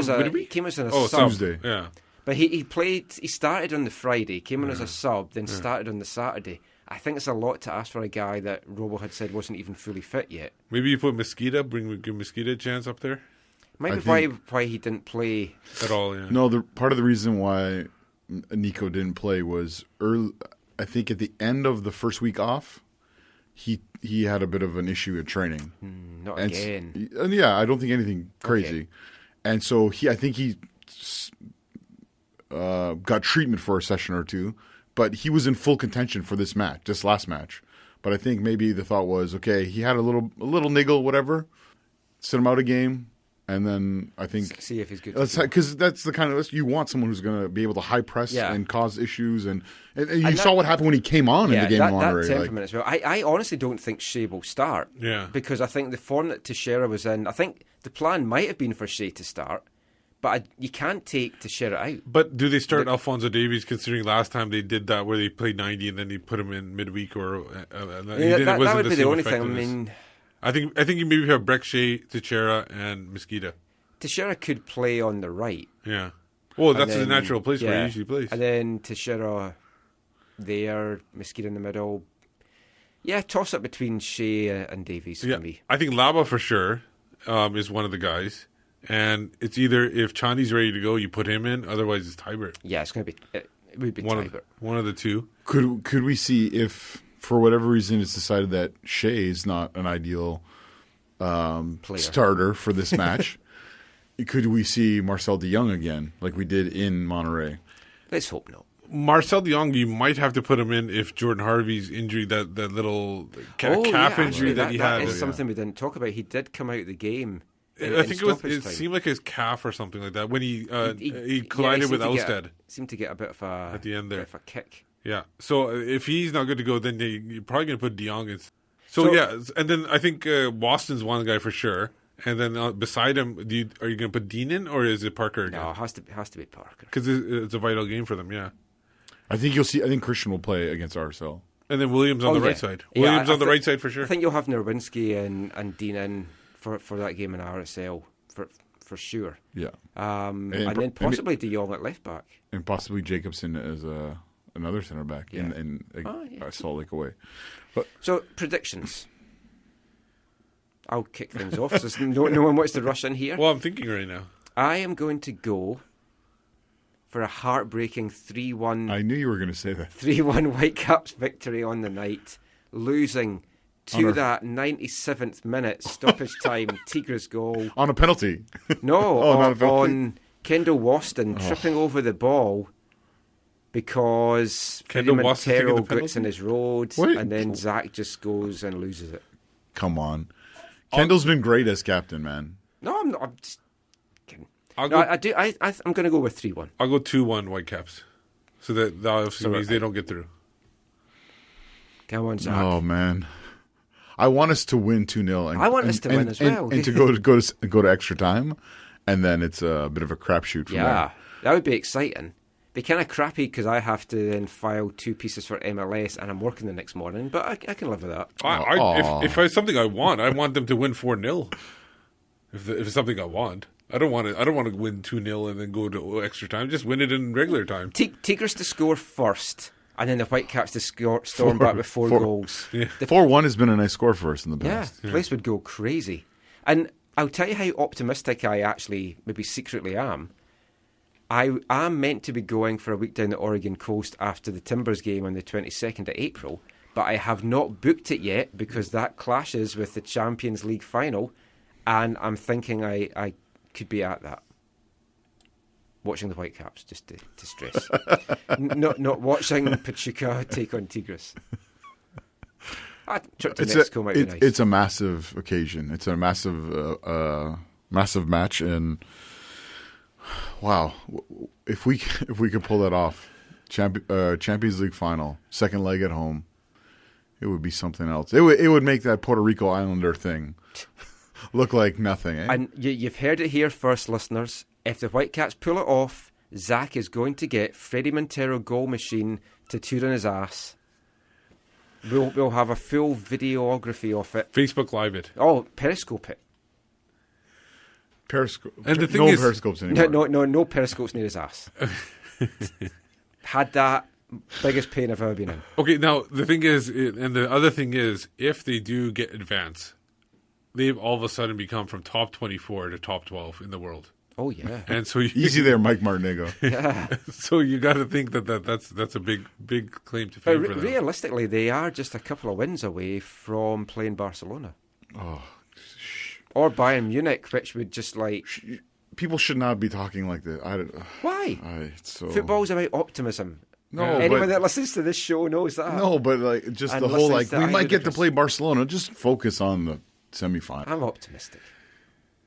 as a sub. Tuesday. Yeah, but he played. He started on the Friday, came in as a sub, then started on the Saturday. I think it's a lot to ask for a guy that Robo had said wasn't even fully fit yet. Maybe you put Mosqueda, give Mosqueda a chance up there. Might be why he didn't play at all. Yeah. No, part of the reason why Nico didn't play was early. I think at the end of the first week off, he had a bit of an issue at training. Not again. Yeah, I don't think anything crazy. Okay. And so I think he got treatment for a session or two. But he was in full contention for this last match. But I think maybe the thought was, okay, he had a little niggle, whatever. Sit him out a game, and then I think see if he's good. Because that's the kind of you want someone who's going to be able to high press and cause issues, and you saw what happened when he came on in the game in Monterey. That temperament as well. I honestly don't think Shea will start. Yeah, because I think the form that Teixeira was in, I think the plan might have been for Shea to start. But you can't take Teixeira out. But do they start Alphonso Davies, considering last time they did that where they played 90 and then they put him in midweek? Or that would be the only thing. I mean, I think you maybe have Breck, Shea, Teixeira, and Mosqueda. Teixeira could play on the right. Yeah. Well, that's the natural place where he usually plays. And then Teixeira there, Mosqueda in the middle. Yeah, toss up between Shea and Davies for me. I think Laba for sure is one of the guys. And it's either if Tchani's ready to go, you put him in. Otherwise, it's Tybert. Yeah, it's going to be. It would be Tybert. One of the two. Could we see if, for whatever reason, it's decided that Shea is not an ideal starter for this match? Could we see Marcel de Jong again, like we did in Monterey? Let's hope not. Marcel de Jong, you might have to put him in if Jordan Harvey's injury, that little calf injury that he had. That is something we didn't talk about. He did come out of the game. I think it seemed like his calf or something like that when he collided with Elstad. Seemed to get a bit of a at the end there, bit of a kick. Yeah. So if he's not good to go, then you're probably going to put De Jong in. So yeah, and then I think Waston's one guy for sure. And then beside him, are you going to put Dean in or is it Parker again? No, it has to be Parker because it's a vital game for them. Yeah. I think you'll see. I think Christian will play against RSL, and then Williams on the right side. Williams on the right side for sure. I think you'll have Nerwinski and Dean in for that game in RSL for sure. Yeah. And then possibly De Jong at left back. And possibly Jacobson as another centre back in Salt Lake away. But so predictions. I'll kick things off. So no one wants to rush in here. Well, I'm thinking right now. I am going to go for a heartbreaking 3-1. I knew you were going to say that. 3-1 Whitecaps victory on the night, losing to that 97th minute stoppage time Tigres goal. On a penalty? No, on Kendall Waston tripping over the ball because Fredy Montero gets in his road and then Zach just goes and loses it. Come on. Kendall's been great as captain, man. No, I'm not. I'm going to go with 3-1. I'll go 2-1 Whitecaps. So that obviously means they don't get through. Come on, Zach. Oh, man. I want us to win 2-0. I want us to win as well. And to go to extra time, and then it's a bit of a crapshoot from there. That would be exciting. Be kind of crappy because I have to then file 2 pieces for MLS and I'm working the next morning, but I can live with that. If it's something I want them to win 4-0. If it's something I want. I don't want to win 2-0 and then go to extra time. Just win it in regular time. Tigres to score first, and then the Whitecaps to storm back with 4 goals. Yeah. 4-1 has been a nice score for us in the past. Yeah, the place would go crazy. And I'll tell you how optimistic I actually maybe secretly am. I am meant to be going for a week down the Oregon coast after the Timbers game on the 22nd of April, but I have not booked it yet because that clashes with the Champions League final, and I'm thinking I could be at that. Watching the Whitecaps, just to stress. not watching Pachuca take on Tigres. Trip to Mexico might be nice. It's a massive occasion. It's a massive match, and wow, if we could pull that off, Champions League final, second leg at home, it would be something else. It would make that Puerto Rico Islander thing look like nothing. Eh? And you've heard it here first, listeners. If the Whitecaps pull it off, Zach is going to get Fredy Montero goal machine tattooed on his ass. We'll have a full videography of it. Facebook Live it. Oh, Periscope it. Periscope. And the thing is, periscopes anymore. No periscopes near his ass. Had that biggest pain I've ever been in. Okay, now the thing is, and the other thing is, if they do get advanced, they've all of a sudden become from top 24 to top 12 in the world. Oh yeah, and so easy there, Mike Martinego. Yeah. So you got to think that's a big claim to fame for them. Realistically, they are just a couple of wins away from playing Barcelona. Oh. Or Bayern Munich, which would just like... People should not be talking like that. Why? Football's about optimism. No, anyone that listens to this show knows that. No, but like just the whole like we might get to play Barcelona. Just focus on the semi-final. I'm optimistic.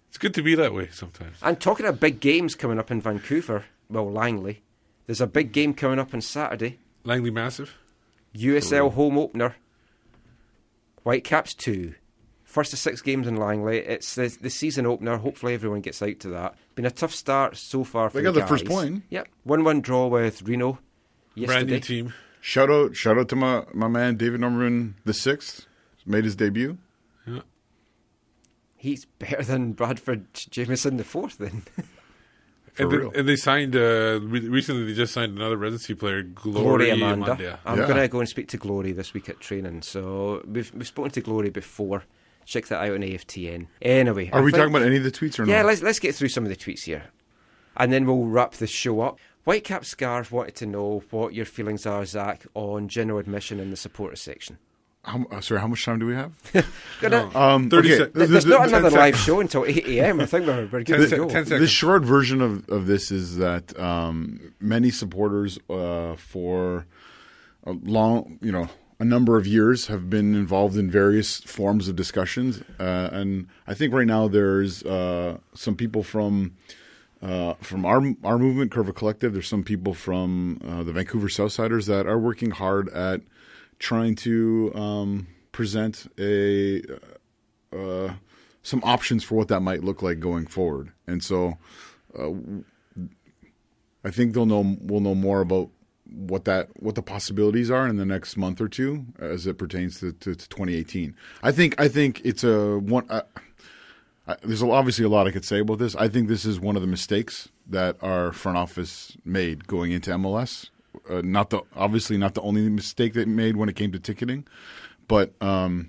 It's good to be that way sometimes. And talking of big games coming up in Vancouver, well, Langley, there's a big game coming up on Saturday. Langley Massive? USL home opener. Whitecaps 2. First of 6 games in Langley. It's the season opener. Hopefully everyone gets out to that. Been a tough start so far for the guys. They got the first point. Yep. 1-1 draw with Reno yesterday. Brand new team. Shout out to my man David Norman VI. Made his debut. Yeah. He's better than Bradford Jameson IV then. And they signed, recently they just signed another residency player, Glory Amanda. I'm going to go and speak to Glory this week at training. So we've spoken to Glory before. Check that out on AFTN. Anyway. Are we talking about any of the tweets or not? Yeah, let's get through some of the tweets here. And then we'll wrap the show up. Whitecap Scarf wanted to know what your feelings are, Zach, on general admission in the supporter section. Sorry, how much time do we have? 30 seconds. There's not another live show until 8 a.m. I think we're good to go. 10 seconds. The short version of this is that many supporters for a number of years have been involved in various forms of discussions. And I think right now there's some people from our movement, Curva Collective. There's some people from the Vancouver Southsiders that are working hard at trying to present some options for what that might look like going forward. And so I think we'll know more about what the possibilities are in the next month or two as it pertains to 2018. I think it's there's obviously a lot I could say about this. I think this is one of the mistakes that our front office made going into MLS. Obviously not the only mistake they made when it came to ticketing, but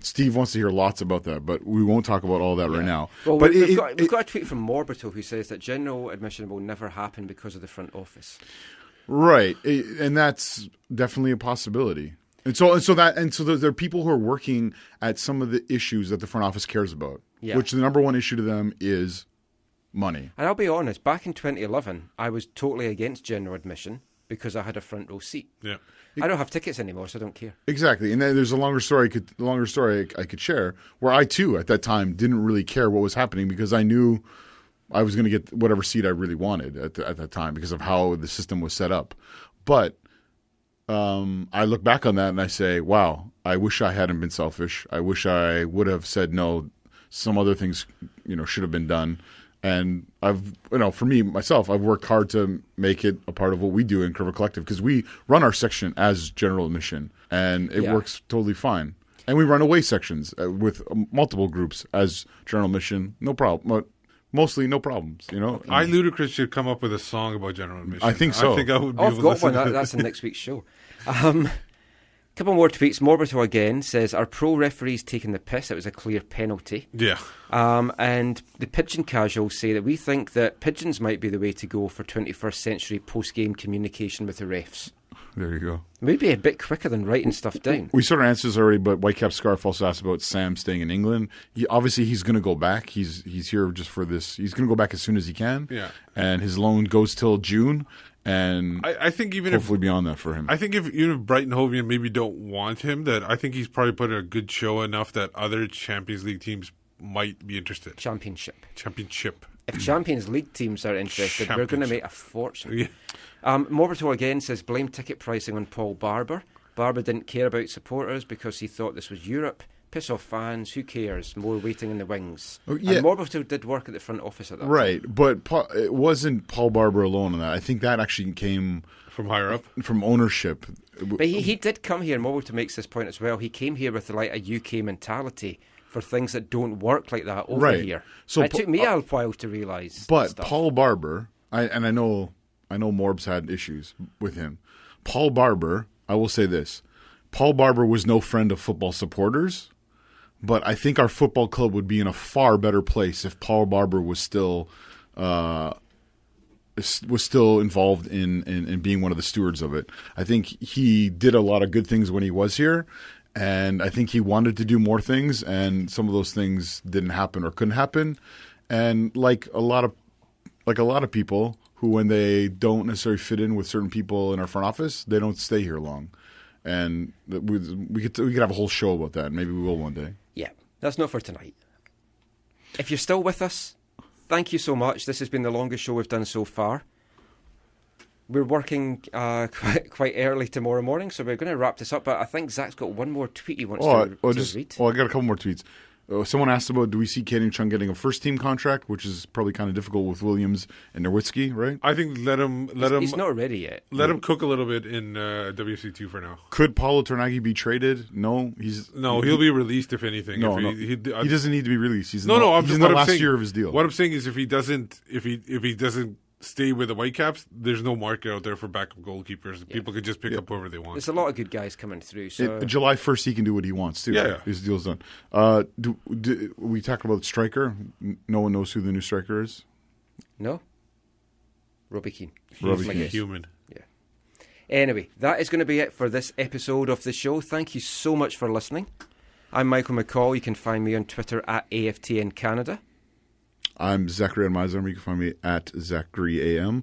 Steve wants to hear lots about that. But we won't talk about all that right now. Well, but we've got a tweet from Morbito who says that general admission will never happen because of the front office. Right, and that's definitely a possibility. And so there are people who are working at some of the issues that the front office cares about. Yeah. Which the number one issue to them is money. And I'll be honest, back in 2011, I was totally against general admission because I had a front row seat. Yeah, I don't have tickets anymore, so I don't care. Exactly, and then there's a longer story I could share where I too at that time didn't really care what was happening because I knew I was going to get whatever seat I really wanted at that time because of how the system was set up. But I look back on that and I say, wow, I wish I hadn't been selfish. I wish I would have said no. Some other things, should have been done. And for me, myself, I've worked hard to make it a part of what we do in Curva Collective because we run our section as general admission and it works totally fine. And we run away sections with multiple groups as general admission, no problem. But mostly no problems, I Ludacris should come up with a song about general admission. I think so. I think I would be I've able to got listen one. to That's in next week's show. Couple more tweets. Morberto again says, "Our pro referees taking the piss. It was a clear penalty." Yeah. And the Pigeon casuals say that we think that pigeons might be the way to go for 21st century post-game communication with the refs. There you go. Maybe a bit quicker than writing stuff down. We sort of answered this already, but Whitecap Scarf also asked about Sam staying in England. Obviously, he's going to go back. He's here just for this. He's going to go back as soon as he can. Yeah. And his loan goes till June. And I think even hopefully beyond that for him. I think even if Brighton Hove maybe don't want him, that I think he's probably put in a good show enough that other Champions League teams might be interested. Championship. If Champions League teams are interested, we're going to make a fortune. Yeah. Morberto again says, blame ticket pricing on Paul Barber. Barber didn't care about supporters because he thought this was Europe. Piss off fans, who cares? More waiting in the wings. Oh, yeah. And Morberto did work at the front office at that right, time. But it wasn't Paul Barber alone on that. I think that actually came from higher up, from ownership. But he did come here, and Morberto makes this point as well. He came here with a UK mentality for things that don't work like that over here. So it took me a while to realise. But stuff. Paul Barber, I know Morbs had issues with him. Paul Barber, I will say this: Paul Barber was no friend of football supporters. But I think our football club would be in a far better place if Paul Barber was still involved in being one of the stewards of it. I think he did a lot of good things when he was here, and I think he wanted to do more things, and some of those things didn't happen or couldn't happen. And like a lot of people who, when they don't necessarily fit in with certain people in our front office, they don't stay here long. And we could have a whole show about that. Maybe we will one day. Yeah, that's not for tonight. If you're still with us, thank you so much. This has been the longest show we've done so far. We're working quite early tomorrow morning, so we're going to wrap this up. But I think Zach's got one more tweet he wants to read. I got a couple more tweets. Someone asked about, do we see Kaden Chung getting a first-team contract, which is probably kind of difficult with Williams and Nowitzki, right? I think let him. He's not ready yet. Let him cook a little bit in WC2 for now. Could Paulo Tornaghi be traded? No, he'll be released if anything. No, he doesn't need to be released. He's in the last year of his deal. What I'm saying is, if he doesn't stay with the Whitecaps, there's no market out there for backup goalkeepers. Yeah. People could just pick up whoever they want. There's a lot of good guys coming through. So July 1st, he can do what he wants too. Yeah, his deal's done. Do we talk about striker? No one knows who the new striker is. No. Robbie Keane. He's like a human. Yeah. Anyway, that is going to be it for this episode of the show. Thank you so much for listening. I'm Michael McCall. You can find me on Twitter at AFTN Canada. I'm Zachary Admizar. You can find me at ZacharyAM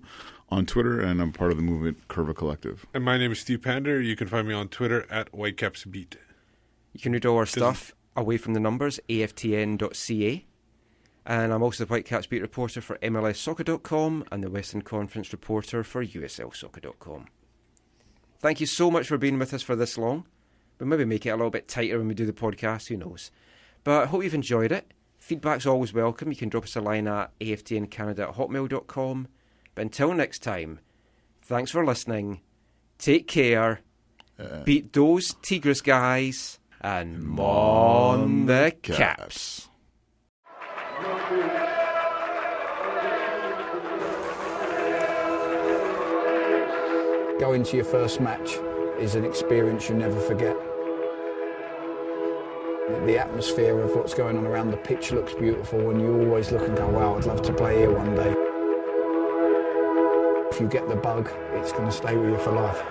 on Twitter, and I'm part of the movement Curva Collective. And my name is Steve Pander. You can find me on Twitter at WhitecapsBeat. You can read all our stuff away from the numbers, aftn.ca. And I'm also the Whitecaps beat reporter for MLSsoccer.com and the Western Conference reporter for USLsoccer.com. Thank you so much for being with us for this long. We'll maybe make it a little bit tighter when we do the podcast, who knows. But I hope you've enjoyed it. Feedback's always welcome. You can drop us a line at aftncanada@hotmail.com. But until next time, thanks for listening. Take care. Beat those Tigres guys. And Mon the Caps. Going to your first match is an experience you never forget. The atmosphere of what's going on around the pitch looks beautiful, and you always look and go, wow, I'd love to play here one day. If you get the bug, it's going to stay with you for life.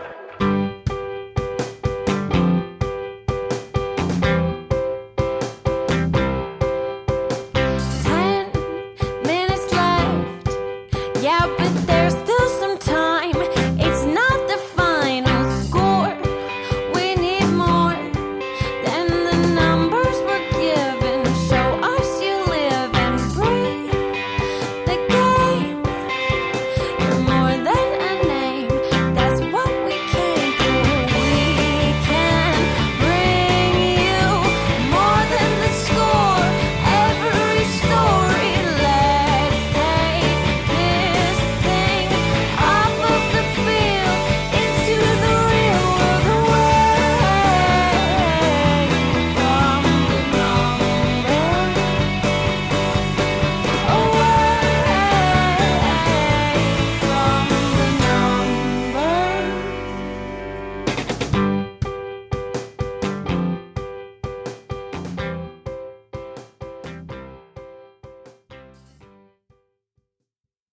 Yeah, but